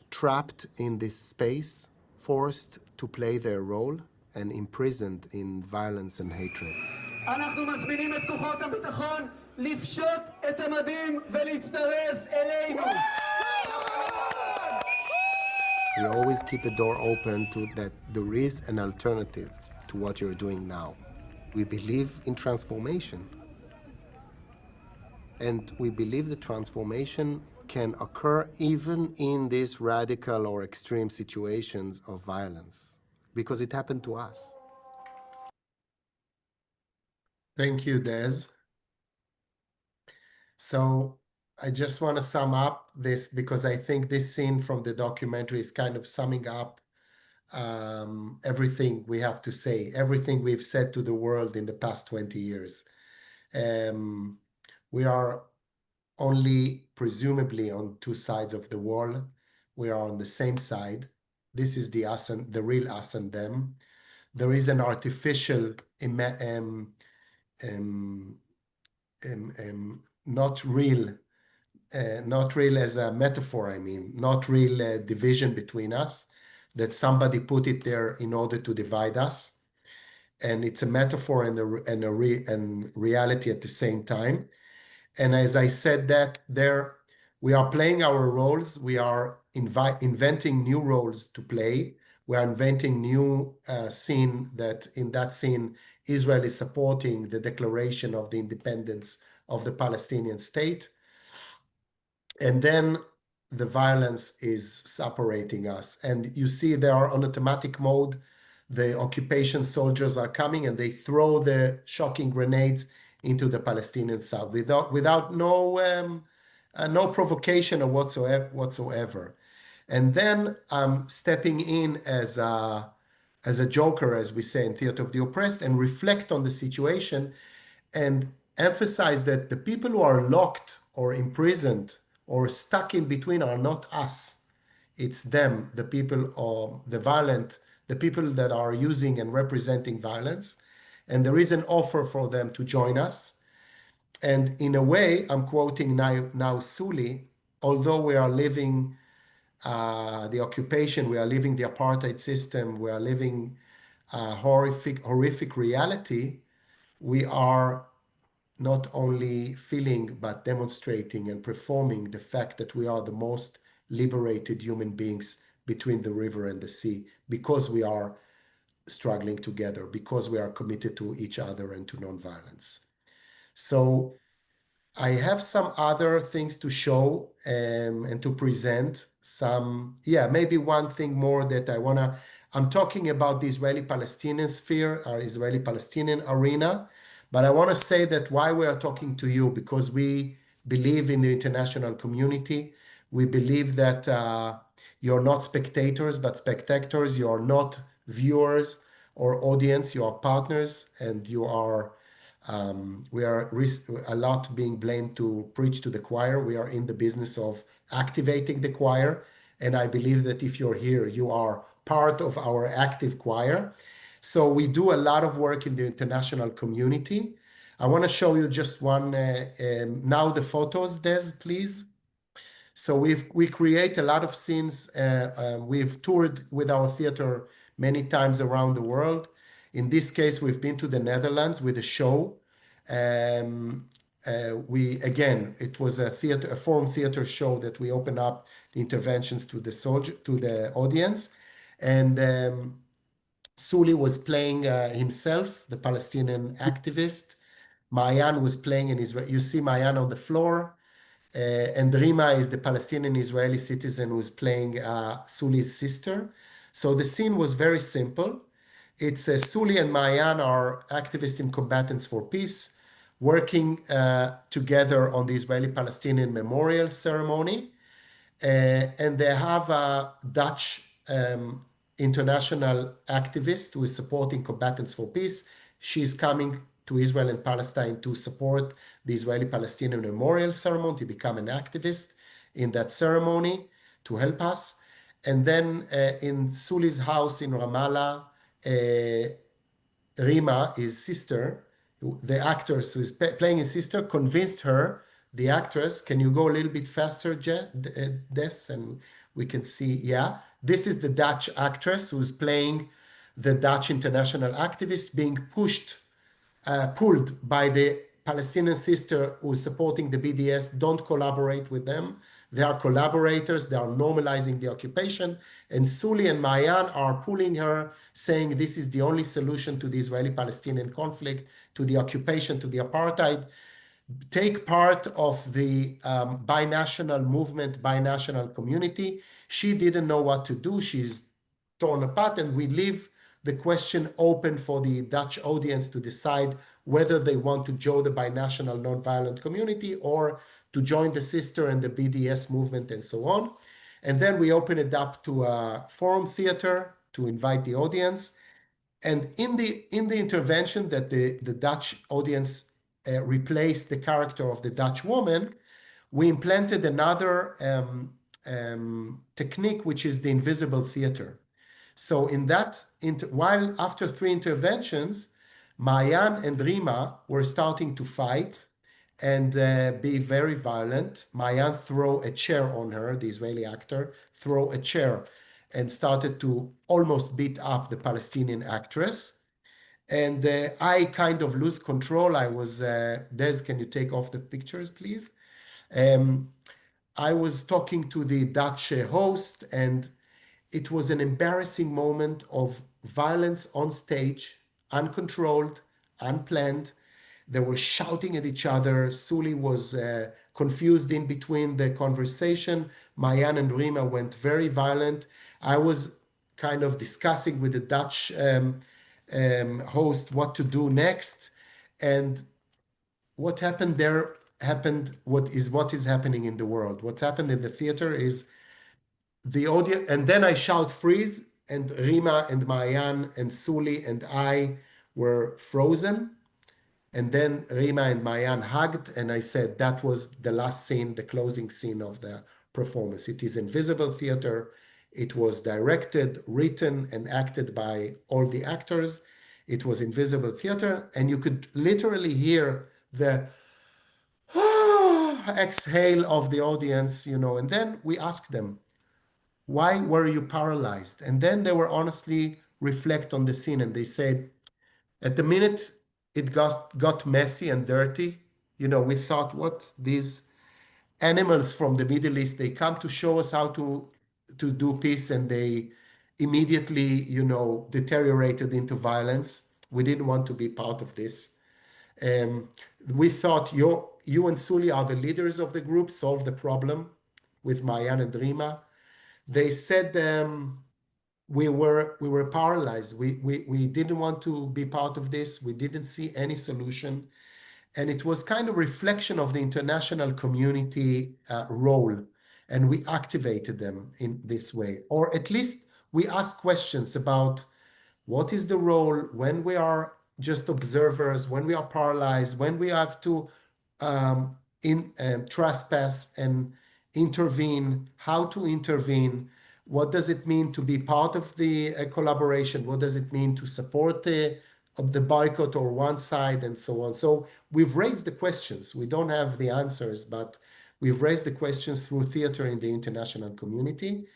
[SPEAKER 9] trapped in this space, forced to play their role and imprisoned in violence and hatred.
[SPEAKER 12] אנחנו מזמינים את כוחות הביטחון לפשוט את המדים ולהצטרף אלינו.
[SPEAKER 9] We always keep a door open to that there is an alternative to what you're doing now. We believe in transformation. And we believe the transformation can occur even in these radical or extreme situations of violence, because it happened to us.
[SPEAKER 3] Thank you, Des. So I just want to sum up this because I think this scene from the documentary is kind of summing up everything we have to say, everything we've said to the world in the past 20 years. We are only presumably on two sides of the wall. We are on the same side. This is the us and the real us and them. There is an artificial, not real as a metaphor, I mean, not real division between us, that somebody put it there in order to divide us. And it's a metaphor and reality at the same time. And as I said that there, we are playing our roles. We are inventing new roles to play. We are inventing new scene that in that scene, Israel is supporting the declaration of the independence of the Palestinian state. And then the violence is separating us. And you see they are on automatic mode. The occupation soldiers are coming and they throw the shocking grenades into the Palestinian south without no provocation or whatsoever. And then stepping in as a joker, as we say in Theater of the Oppressed, and reflect on the situation and emphasize that the people who are locked or imprisoned or stuck in between are not us. It's them, the people or the violent, the people that are using and representing violence. And there is an offer for them to join us. And in a way, I'm quoting now Suli, although we are living the occupation, we are living the apartheid system, we are living horrific reality, we are not only feeling, but demonstrating and performing the fact that we are the most liberated human beings between the river and the sea, because we are struggling together, because we are committed to each other and to nonviolence. So I have some other things to show and to present. Maybe one thing more that I'm talking about the Israeli-Palestinian sphere, our Israeli-Palestinian arena. But I want to say that why we are talking to you, because we believe in the international community. We believe that you're not spectators, but spectators. You are not viewers or audience. You are partners, and you are. We are a lot being blamed to preach to the choir. We are in the business of activating the choir. And I believe that if you're here, you are part of our active choir. So we do a lot of work in the international community. I want to show you just one, now the photos, Des, please. So we create a lot of scenes. We've toured with our theater many times around the world. In this case, we've been to the Netherlands with a show. It was a forum theater show that we opened up the interventions to the audience. And Suli was playing himself, the Palestinian activist. Mayan was playing in Israel. You see Mayan on the floor. And Rima is the Palestinian Israeli citizen who is playing Suli's sister. So the scene was very simple. It's Suli and Mayan are activists and combatants for peace, working together on the Israeli-Palestinian memorial ceremony. And they have a Dutch international activist who is supporting combatants for peace. She's coming to Israel and Palestine to support the Israeli-Palestinian memorial ceremony, to become an activist in that ceremony, to help us. And then in Suli's house in Ramallah, Rima, his sister, the actress who is playing his sister, convinced her, the actress, can you go a little bit faster, Des? And we can see, yeah. This is the Dutch actress who's playing the Dutch international activist being pulled by the Palestinian sister who is supporting the BDS. Don't collaborate with them. They are collaborators. They are normalizing the occupation. And Suli and Mayan are pulling her, saying this is the only solution to the Israeli-Palestinian conflict, to the occupation, to the apartheid. Take part of the binational movement, binational community. She didn't know what to do. She's torn apart, and we leave the question open for the Dutch audience to decide whether they want to join the binational nonviolent community or to join the sister and the BDS movement and so on. And then we open it up to a forum theater to invite the audience. And in the intervention that the Dutch audience replaced the character of the Dutch woman, we implanted another technique, which is the invisible theater. So in that, while after 3 interventions, Maayan and Rima were starting to fight and be very violent. Maayan threw a chair on her, the Israeli actor, threw a chair and started to almost beat up the Palestinian actress. And I kind of lose control. I was, Des, can you take off the pictures, please? I was talking to the Dutch host, and it was an embarrassing moment of violence on stage, uncontrolled, unplanned. They were shouting at each other. Suli was confused in between the conversation. Maayan and Rima went very violent. I was kind of discussing with the Dutch host what to do next. And what happened there happened what is happening in the world. What's happened in the theater is the audience, and then I shout freeze, and Rima and Maayan and Suli and I were frozen. And then Rima and Maayan hugged, and I said that was the last scene, the closing scene of the performance. It is invisible theater. It was directed, written, and acted by all the actors. It was invisible theater, and you could literally hear the exhale of the audience, and then we asked them, why were you paralyzed? And then they were honestly reflect on the scene, and they said, at the minute it got messy and dirty, we thought, what, these animals from the Middle East, they come to show us how to do peace, and they immediately, deteriorated into violence. We didn't want to be part of this. We thought you and Suli are the leaders of the group, solve the problem with Maayan and Rima. They said we were paralyzed. We didn't want to be part of this. We didn't see any solution. And it was kind of reflection of the international community role. And we activated them in this way. Or at least we asked questions about what is the role when we are just observers, when we are paralyzed, when we have to trespass and intervene, how to intervene. What does it mean to be part of the collaboration? What does it mean to support the boycott or one side, and so on? So we've raised the questions. We don't have the answers, but we've raised the questions through theater in the international community.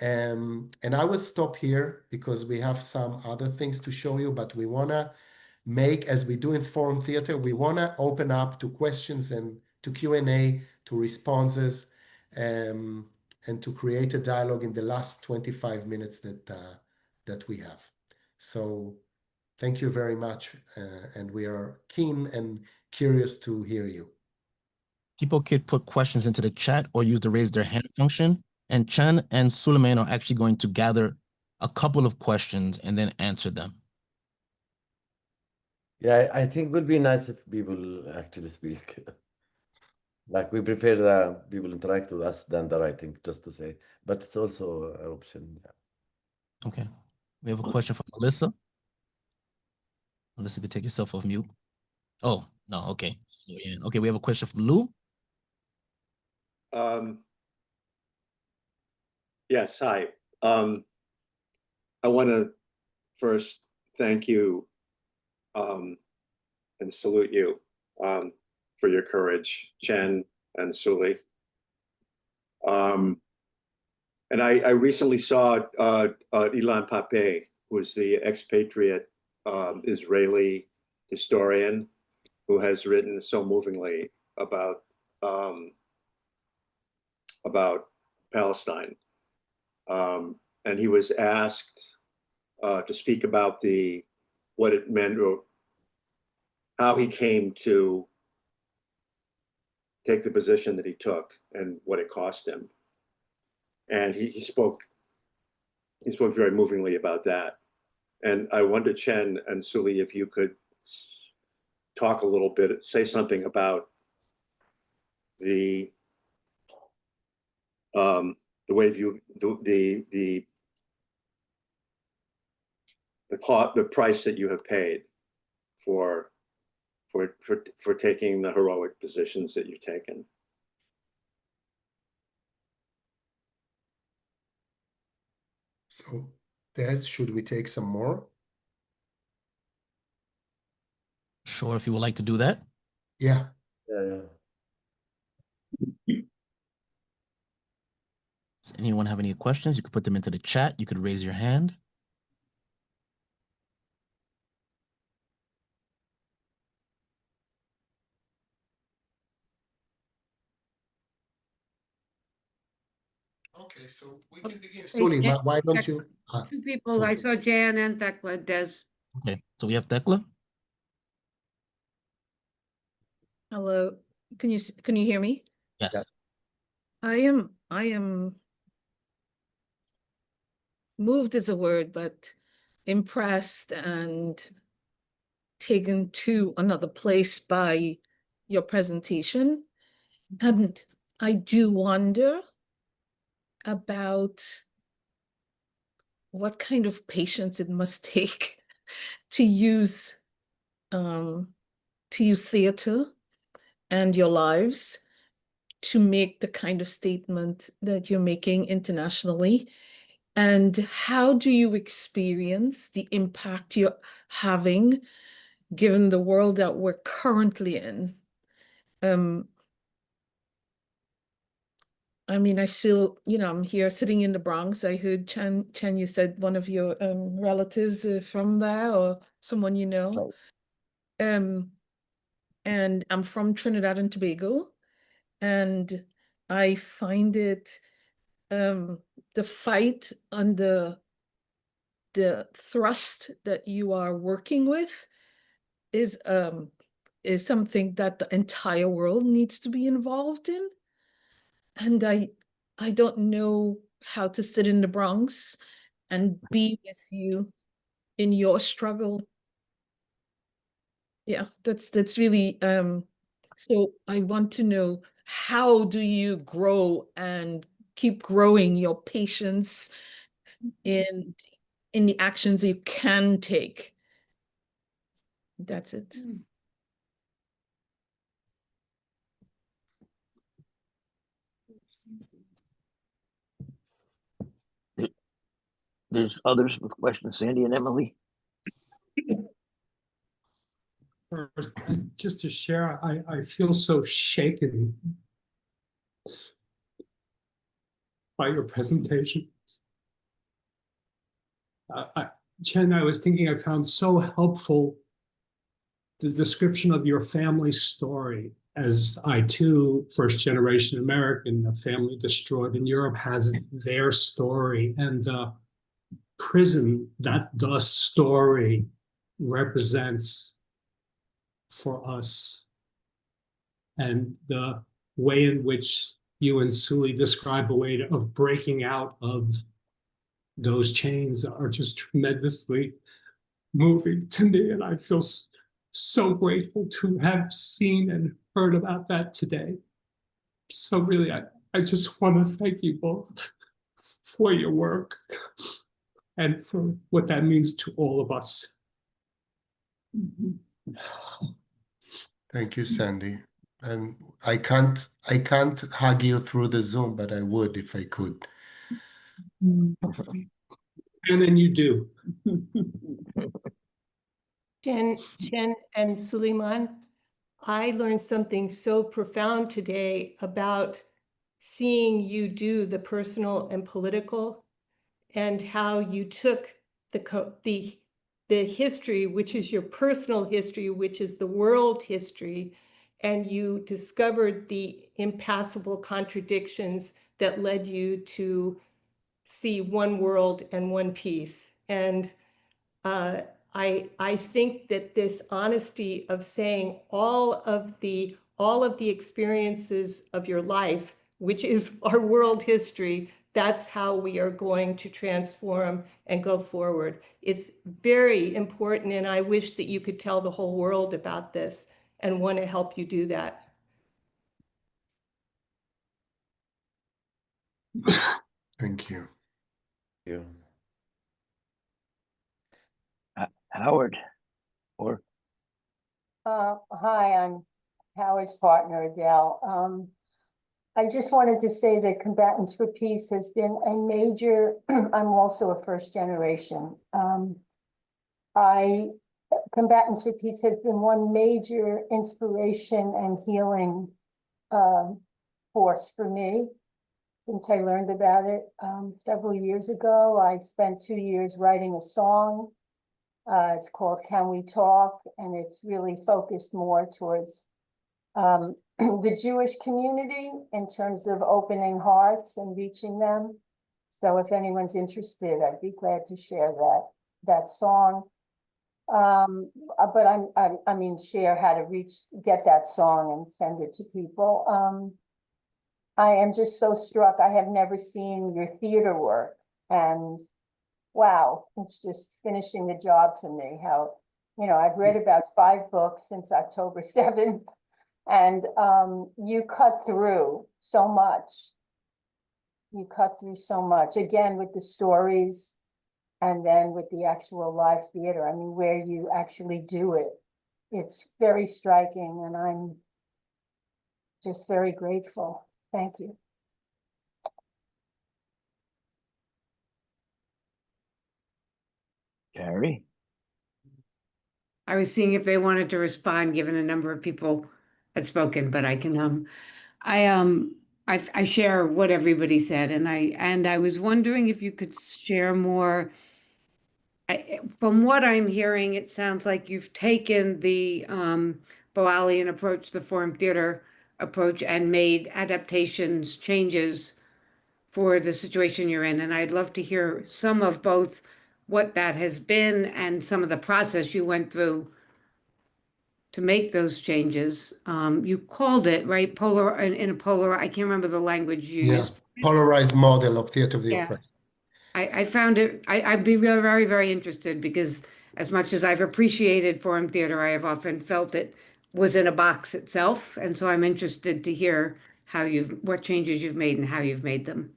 [SPEAKER 3] And I will stop here because we have some other things to show you, but we want to make, as we do in forum theater, we want to open up to questions and to Q&A, to responses, and to create a dialogue in the last 25 minutes that we have. So thank you very much, and we are keen and curious to hear you.
[SPEAKER 1] People could put questions into the chat or use the raise their hand function, and Chen and Suleiman are actually going to gather a couple of questions and then answer them.
[SPEAKER 4] Yeah, I think it would be nice if people actually speak. Like, we prefer the people interact with us than the writing, just to say. But it's also an option. Yeah.
[SPEAKER 1] Okay. We have a question from Melissa. Melissa, you could take yourself off mute. Oh, no, okay. Okay, we have a question from Lou.
[SPEAKER 13] Yes, hi. I want to first thank you and salute you for your courage, Chen and Suli. And I recently saw Ilan Pappé, who is the expatriate Israeli historian who has written so movingly about Palestine. And he was asked to speak about what it meant, or how he came to take the position that he took and what it cost him. And he spoke very movingly about that. And I wonder, Chen and Suli, if you could talk a little bit, say something about the way you the price that you have paid for taking the heroic positions that you've taken.
[SPEAKER 3] So, Des, should we take some more?
[SPEAKER 1] Sure, if you would like to do that.
[SPEAKER 3] Yeah.
[SPEAKER 4] Yeah.
[SPEAKER 1] Does anyone have any questions? You could put them into the chat. You could raise your hand.
[SPEAKER 3] Okay, so we can begin. Sully, why don't you?
[SPEAKER 2] Two people. I saw Jan and Thecla. Des.
[SPEAKER 1] Okay, so we have Thecla.
[SPEAKER 14] Hello, can you hear me?
[SPEAKER 1] Yes.
[SPEAKER 14] I am moved is a word, but impressed and taken to another place by your presentation. And I do wonder about what kind of patience it must take to use theater and your lives to make the kind of statement that you're making internationally. And how do you experience the impact you're having given the world that we're currently in? I mean, I feel, I'm here sitting in the Bronx. I heard Chen, you said one of your relatives from there or someone you know. Right. And I'm from Trinidad and Tobago. And I find it, the fight under the thrust that you are working with is something that the entire world needs to be involved in. And I don't know how to sit in the Bronx and be with you in your struggle. Yeah, that's really so I want to know, how do you grow and keep growing your patience in the actions you can take? That's it.
[SPEAKER 15] There's others with questions, Sandy and Emily.
[SPEAKER 16] First, just to share, I feel so shaken by your presentation. Chen, I was thinking I found so helpful the description of your family story, as I too, first generation American, a family destroyed in Europe, has their story, and the prison that the story represents for us, and the way in which you and Sully describe a way of breaking out of those chains are just tremendously moving to me, and I feel so grateful to have seen and heard about that today. So really, I just want to thank you both for your work and for what that means to all of us.
[SPEAKER 3] Thank you, Sandy. And I can't hug you through the Zoom, but I would if I could.
[SPEAKER 16] And then you do.
[SPEAKER 17] Chen and Suleiman, I learned something so profound today about seeing you do the personal and political, and how you took the history, which is your personal history, which is the world history, and you discovered the impassable contradictions that led you to see one world and one peace. And I think that this honesty of saying all of the experiences of your life, which is our world history, That's how we are going to transform and go forward. It's very important, and I wish that you could tell the whole world about this and want to help you do that.
[SPEAKER 3] Thank you.
[SPEAKER 4] You.
[SPEAKER 15] Howard, or
[SPEAKER 18] Hi, I'm Howard's partner, Adele. I just wanted to say that Combatants for Peace has been a major, I'm also a first generation. Combatants for Peace has been one major inspiration and healing force for me since I learned about it several years ago. I spent 2 years writing a song. It's called Can We Talk? And it's really focused more towards the Jewish community in terms of opening hearts and reaching them. So if anyone's interested, I'd be glad to share that song. But I mean, share how to get that song and send it to people. I am just so struck. I have never seen your theater work, and wow, it's just finishing the job for me. How, I've read about 5 books since October 7th, and you cut through so much. You cut through so much, again, with the stories and then with the actual live theater. I mean, where you actually do it. It's very striking, and I'm just very grateful. Thank you.
[SPEAKER 15] Carrie?
[SPEAKER 2] I was seeing if they wanted to respond, given a number of people had spoken, but I can, I share what everybody said, and I was wondering if you could share more. From what I'm hearing, it sounds like you've taken the Boalian approach, the Forum Theater approach, and made adaptations, changes for the situation you're in. And I'd love to hear some of both what that has been and some of the process you went through to make those changes. You called it, right, in a polar, I can't remember the language you used.
[SPEAKER 3] Polarized model of theater of the
[SPEAKER 2] Yeah.
[SPEAKER 3] oppressed.
[SPEAKER 2] I found it, I'd be very, very, very interested, because as much as I've appreciated Forum Theater, I have often felt it was in a box itself. And so I'm interested to hear what changes you've made and how you've made them.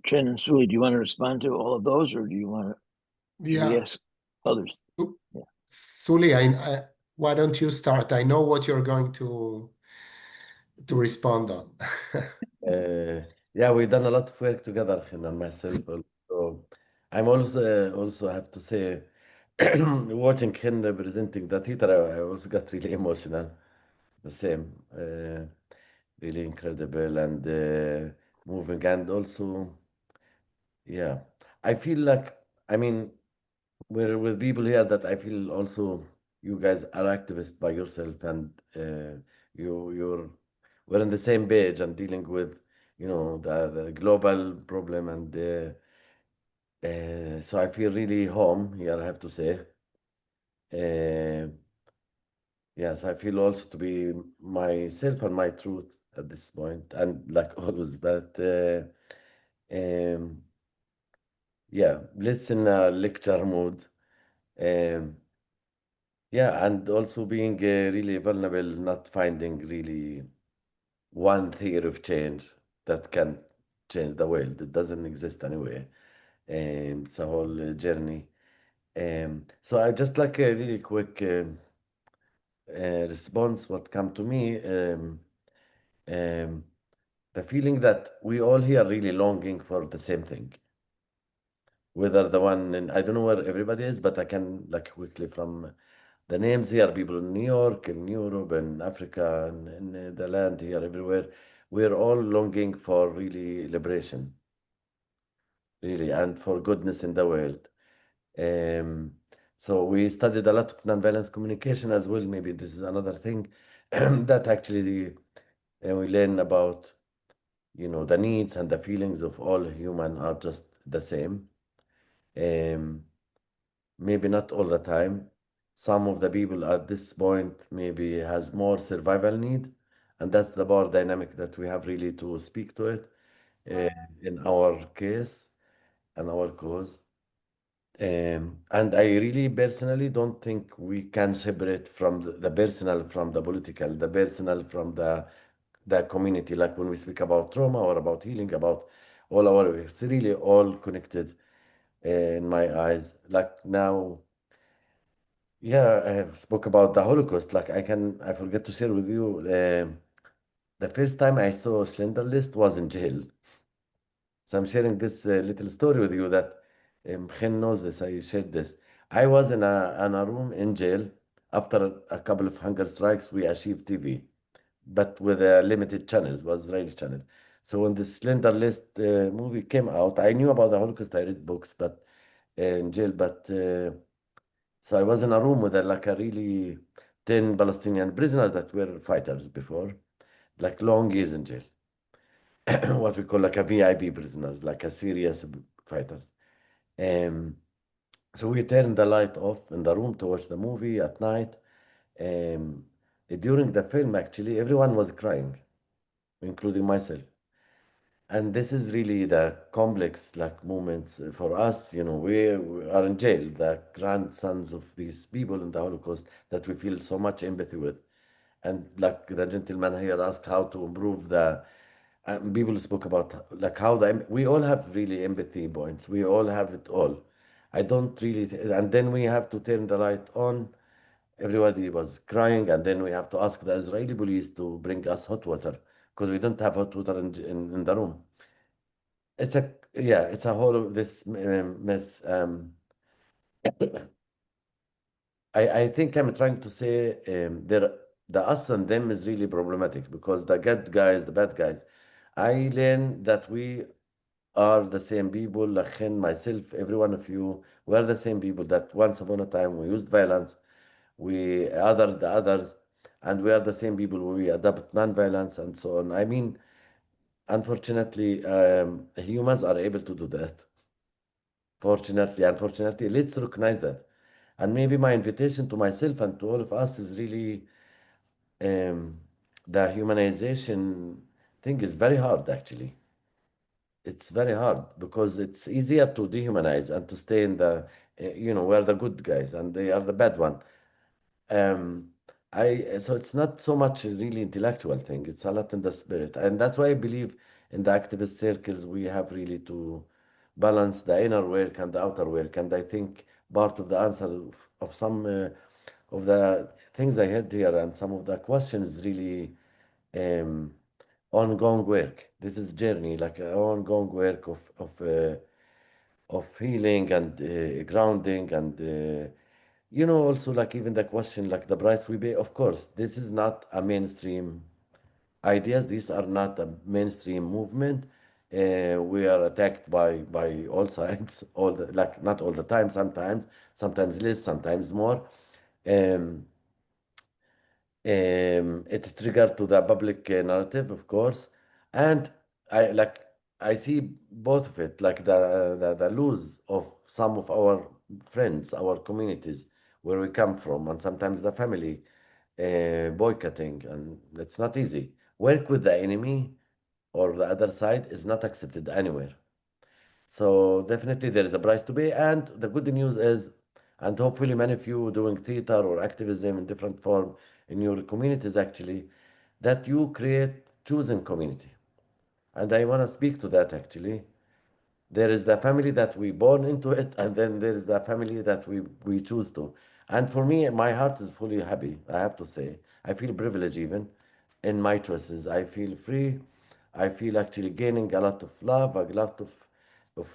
[SPEAKER 15] Chen and Suli, do you want to respond to all of those, or do you want to ask others?
[SPEAKER 3] Yeah. Suli, why don't you start? I know what you're going to respond on.
[SPEAKER 4] Yeah, we've done a lot of work together, Khin and myself. Also, I'm also have to say, watching Khin representing the theater, I also got really emotional. The same, really incredible and moving, and also, yeah, I feel like, I mean, we're with people here that I feel also you guys are activists by yourself, and we're on the same page and dealing with the global problem, and so I feel really home here, I have to say. Yeah, so I feel also to be myself and my truth at this point, and like always, but yeah, listen, lecture mode. Yeah, and also being really vulnerable, not finding really one theory of change that can change the world. It doesn't exist anyway. It's a whole journey. So I just like a really quick response. What come to me, the feeling that we all here really longing for the same thing. Whether the one, and I don't know where everybody is, but I can like quickly from the names here, people in New York, in Europe, and Africa, and in the land here, everywhere. We're all longing for really liberation, really, and for goodness in the world. So we studied a lot of nonviolence communication as well. Maybe this is another thing. that actually we learn about, the needs and the feelings of all human are just the same. Um, Maybe not all the time. Some of the people at this point maybe has more survival need, and that's the power dynamic that we have really to speak to it in our case and our cause. And I really personally don't think we can separate from the personal from the political, the personal from the community. Like when we speak about trauma or about healing, about all our, it's really all connected in my eyes. Like now, yeah, I spoke about the Holocaust. Like I forget to share with you, the first time I saw Schindler List was in jail. So I'm sharing this little story with you that Khen knows this. I shared this. I was in a room in jail. After a couple of hunger strikes, we achieved TV, but with a limited channels, was Israeli channel. So when the Slender List movie came out, I knew about the Holocaust. I read books, but in jail. But so I was in a room with like a really 10 Palestinian prisoners that were fighters before, like long years in jail. What we call like a VIP prisoners, like a serious fighters. Um, so we turned the light off in the room to watch the movie at night. Um, During the film, actually, everyone was crying, including myself. And this is really the complex like moments for us. We are in jail, the grandsons of these people in the Holocaust that we feel so much empathy with. And like the gentleman here asked how to improve the people spoke about like how we all have really empathy points. We all have it all. I don't really, and then we have to turn the light on. Everybody was crying, and then we have to ask the Israeli police to bring us hot water because we don't have hot water in the room. It's a whole of this mess. I think I'm trying to say the us and them is really problematic because the good guys, the bad guys. I learned that we are the same people, Lakhin, myself, every one of you, we're the same people that once upon a time we used violence, we othered the others, and we are the same people we adopt non-violence and so on. I mean, unfortunately, humans are able to do that. Fortunately, unfortunately, let's recognize that. And maybe my invitation to myself and to all of us is really um, the humanization thing is very hard, actually. It's very hard because it's easier to dehumanize and to stay in we're the good guys and they are the bad one. Um, so it's not so much a really intellectual thing. It's a lot in the spirit, and that's why I believe in the activist circles we have really to balance the inner work and the outer work. And I think part of the answer of some of the things I heard here and some of the questions really um, ongoing work. This is journey, like an ongoing work of healing and grounding and also like even the question like the price we pay. Of course, this is not a mainstream ideas. These are not a mainstream movement. We are attacked by all sides, all the like not all the time. Sometimes less, sometimes more. Um, it triggered to the public narrative, of course, and I see both of it, like the lose of some of our friends, our communities, where we come from, and sometimes the family boycotting, and it's not easy. Work with the enemy or the other side is not accepted anywhere. So definitely there is a price to pay. And the good news is, and hopefully many of you doing theater or activism in different form in your communities actually, that you create chosen community. And I want to speak to that actually. There is the family that we born into it, and then there is the family that we choose to. And for me, my heart is fully happy, I have to say. I feel privileged even in my choices. I feel free. I feel actually gaining a lot of love, a lot of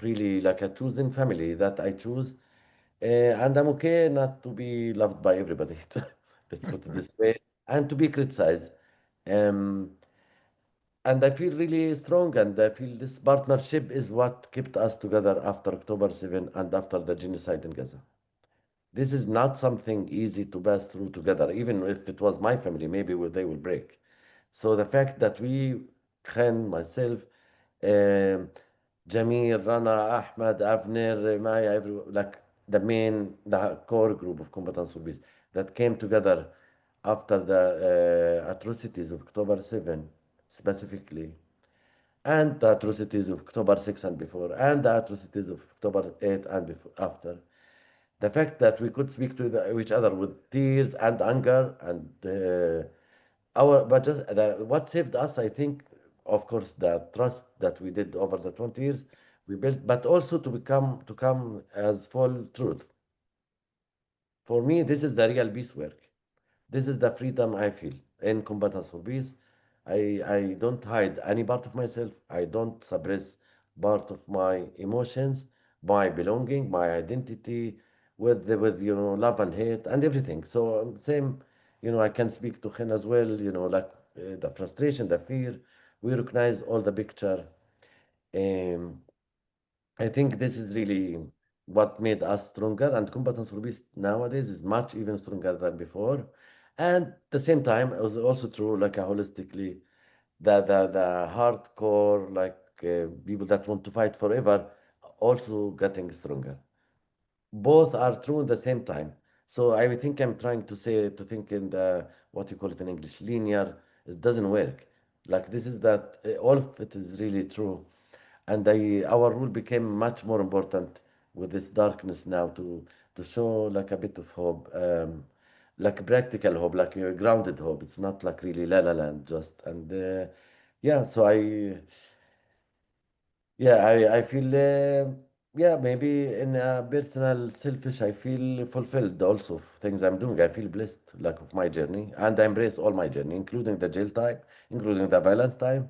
[SPEAKER 4] really like a chosen family that I choose. And I'm okay not to be loved by everybody. Let's put it this way. And to be criticized. Um, and I feel really strong, and I feel this partnership is what kept us together after October 7 and after the genocide in Gaza. This is not something easy to pass through together. Even if it was my family, maybe they will break. So the fact that we, Khan, myself, um, Jamil, Rana, Ahmed, Avner, Maya, like the core group of combatants for peace that came together after the atrocities of October 7, specifically, and the atrocities of October 6 and before, and the atrocities of October 8 and before, after. The fact that we could speak to each other with tears and anger and but just what saved us, I think, of course, the trust that we did over the 20 years we built, but also to come as full truth. For me, this is the real peace work. This is the freedom I feel in combatants for peace. I don't hide any part of myself. I don't suppress part of my emotions, my belonging, my identity, with love and hate and everything. So same, I can speak to Khen as well. Like the frustration, the fear. We recognize all the picture. Um, I think this is really what made us stronger, and competence for peace nowadays is much even stronger than before. And at the same time, it was also true, like holistically, the hardcore, like people that want to fight forever, also getting stronger. Both are true at the same time. So I think I'm trying to think in the what you call it in English, linear. It doesn't work. Like this is that all of it is really true, and our rule became much more important with this darkness now to show like a bit of hope, like practical hope, like a grounded hope. It's not like really la la land just and yeah. So I feel maybe in a personal selfish I feel fulfilled also of things I'm doing. I feel blessed like of my journey, and I embrace all my journey, including the jail time, including the violence time,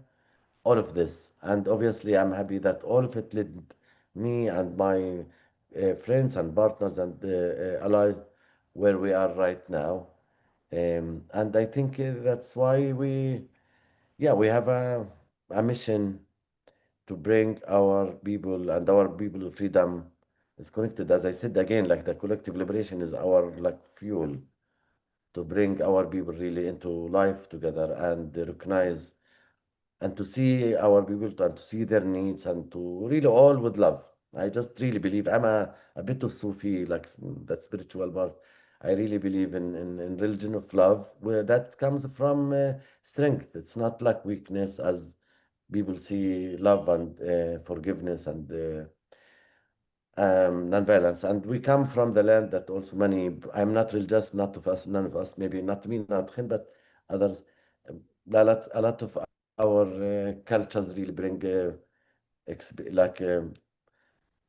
[SPEAKER 4] all of this. And obviously, I'm happy that all of it led me and my friends and partners and allies where we are right now. And I think that's why we have a mission to bring our people, and our people freedom is connected. As I said again, like the collective liberation is our like fuel to bring our people really into life together and recognize and to see our people and to see their needs and to really all with love. I just really believe I'm a bit of Sufi, like that spiritual part. I really believe in religion of love, where that comes from strength. It's not like weakness, as people see love and forgiveness and non-violence. And we come from the land that also many, I'm not religious, not of us, none of us, maybe not me, not him, but others. A lot of our cultures really bring like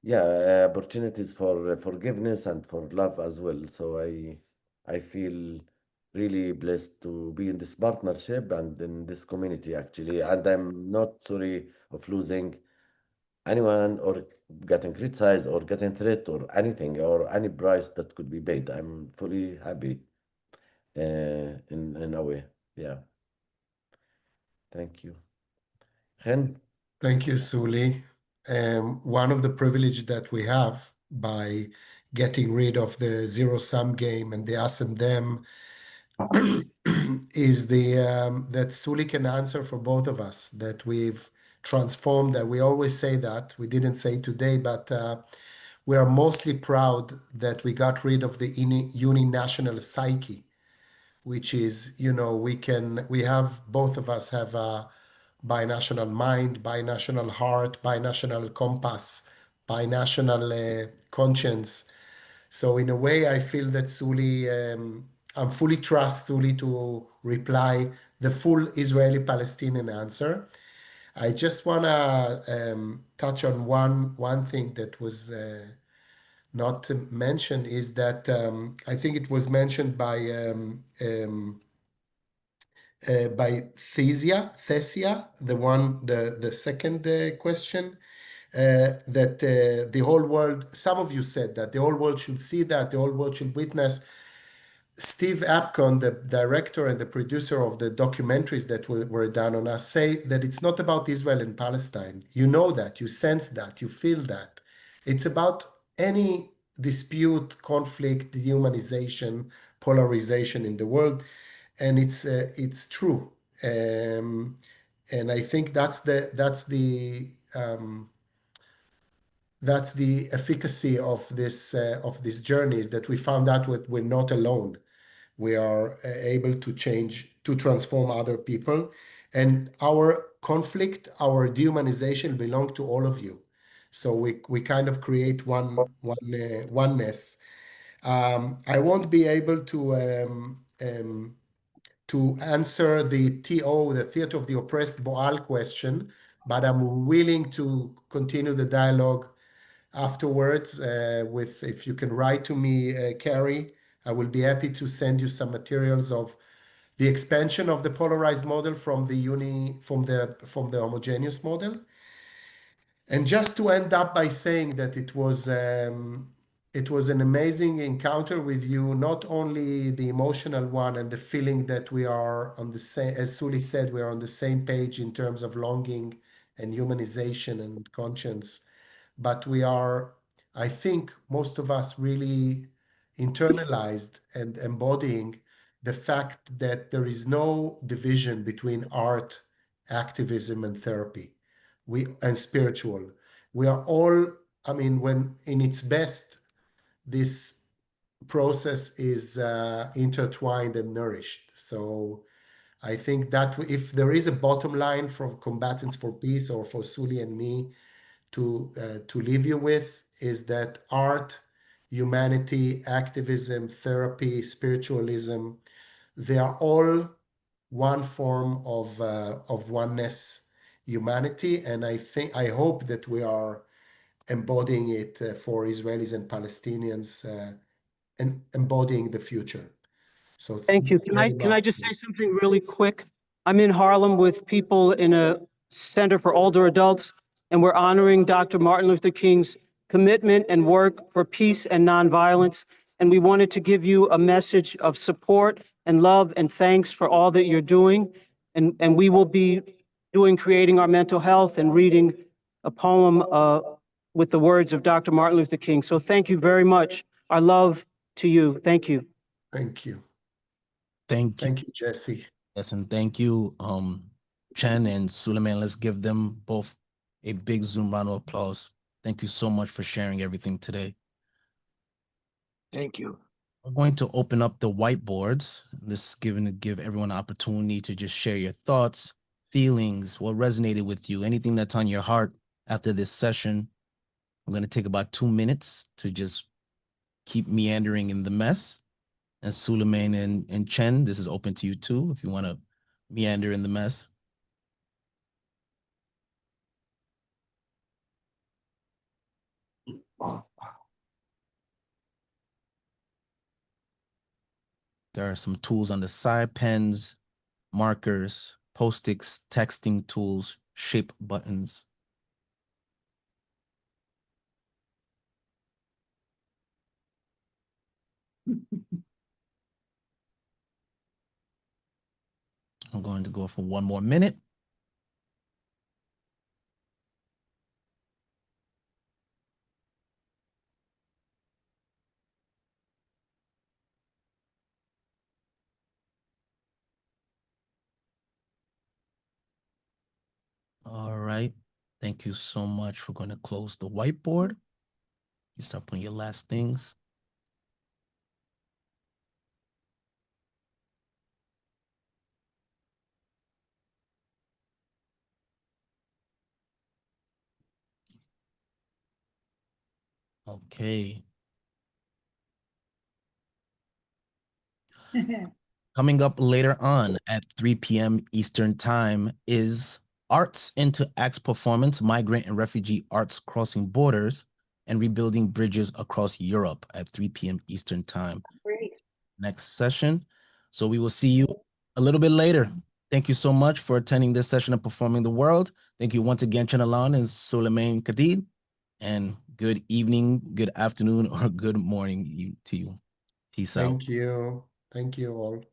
[SPEAKER 4] opportunities for forgiveness and for love as well. So I feel really blessed to be in this partnership and in this community actually, and I'm not sorry of losing anyone or getting criticized or getting threat or anything or any price that could be paid. I'm fully happy in a way. Yeah. Thank you. Hen?
[SPEAKER 3] Thank you, Suli. One of the privilege that we have by getting rid of the zero-sum game and the us and them is that Suli can answer for both of us, that we've transformed, that we always say that. We didn't say today, but we are mostly proud that we got rid of the uninational psyche, which is, we have, both of us have a binational mind, binational heart, binational compass, binational conscience. So in a way, I feel that Suli, I'm fully trust Suli to reply the full Israeli-Palestinian answer. I just want to touch on one thing that was not mentioned, is that I think it was mentioned by Thesia, the second question, that the whole world, some of you said that the whole world should see that, the whole world should witness. Steve Apcon, the director and the producer of the documentaries that were done on us, say that it's not about Israel and Palestine. You know that, you sense that, you feel that. It's about any dispute, conflict, dehumanization, polarization in the world, and it's true. And I think that's the efficacy of this journey, is that we found out we're not alone. We are able to change, to transform other people, and our conflict, our dehumanization belong to all of you. So we kind of create oneness. I won't be able to answer the TO, the Theater of the Oppressed, Boal question, but I'm willing to continue the dialogue afterwards. If you can write to me, Carrie, I will be happy to send you some materials of the expansion of the polarized model from the homogeneous model. And just to end up by saying that it was an amazing encounter with you, not only the emotional one and the feeling that we are on the same, as Suli said, we are on the same page in terms of longing and humanization and conscience, but we are, I think most of us really internalized and embodying the fact that there is no division between art, activism, and therapy, and spiritual. We are all, I mean, when in its best, this process is intertwined and nourished. So I think that if there is a bottom line for Combatants for Peace, or for Suli and me to leave you with, is that art, humanity, activism, therapy, spiritualism, they are all one form of oneness, humanity, and I hope that we are embodying it for Israelis and Palestinians, and embodying the future. So
[SPEAKER 19] thank you. Can I just say something really quick? I'm in Harlem with people in a center for older adults, and we're honoring Dr. Martin Luther King's commitment and work for peace and nonviolence. And we wanted to give you a message of support and love and thanks for all that you're doing. And we will be creating our mental health and reading a poem with the words of Dr. Martin Luther King. So thank you very much. Our love to you. Thank you.
[SPEAKER 3] Thank you.
[SPEAKER 1] Thank you.
[SPEAKER 3] Thank you, Jesse.
[SPEAKER 1] Yes, and thank you, Chen and Suleiman. Let's give them both a big Zoom round of applause. Thank you so much for sharing everything today.
[SPEAKER 15] Thank you.
[SPEAKER 1] We're going to open up the whiteboards. This is give everyone an opportunity to just share your thoughts, feelings, what resonated with you, anything that's on your heart after this session. I'm going to take about 2 minutes to just keep meandering in the mess. And Suleiman and Chen, this is open to you too, if you want to meander in the mess. There are some tools on the side, pens, markers, post-its, texting tools, shape buttons. I'm going to go for 1 more minute. All right. Thank you so much. We're going to close the whiteboard. You start putting your last things. Okay. Coming up later on at 3 p.m. Eastern Time is Arts into Acts Performance, Migrant and Refugee Arts Crossing Borders and Rebuilding Bridges Across Europe at 3 p.m. Eastern Time.
[SPEAKER 18] Great.
[SPEAKER 1] Next session. So we will see you a little bit later. Thank you so much for attending this session of Performing the World. Thank you once again, Chenalan and Suleiman Khadid. And good evening, good afternoon, or good morning to you. Peace out.
[SPEAKER 3] Thank you. Thank you all.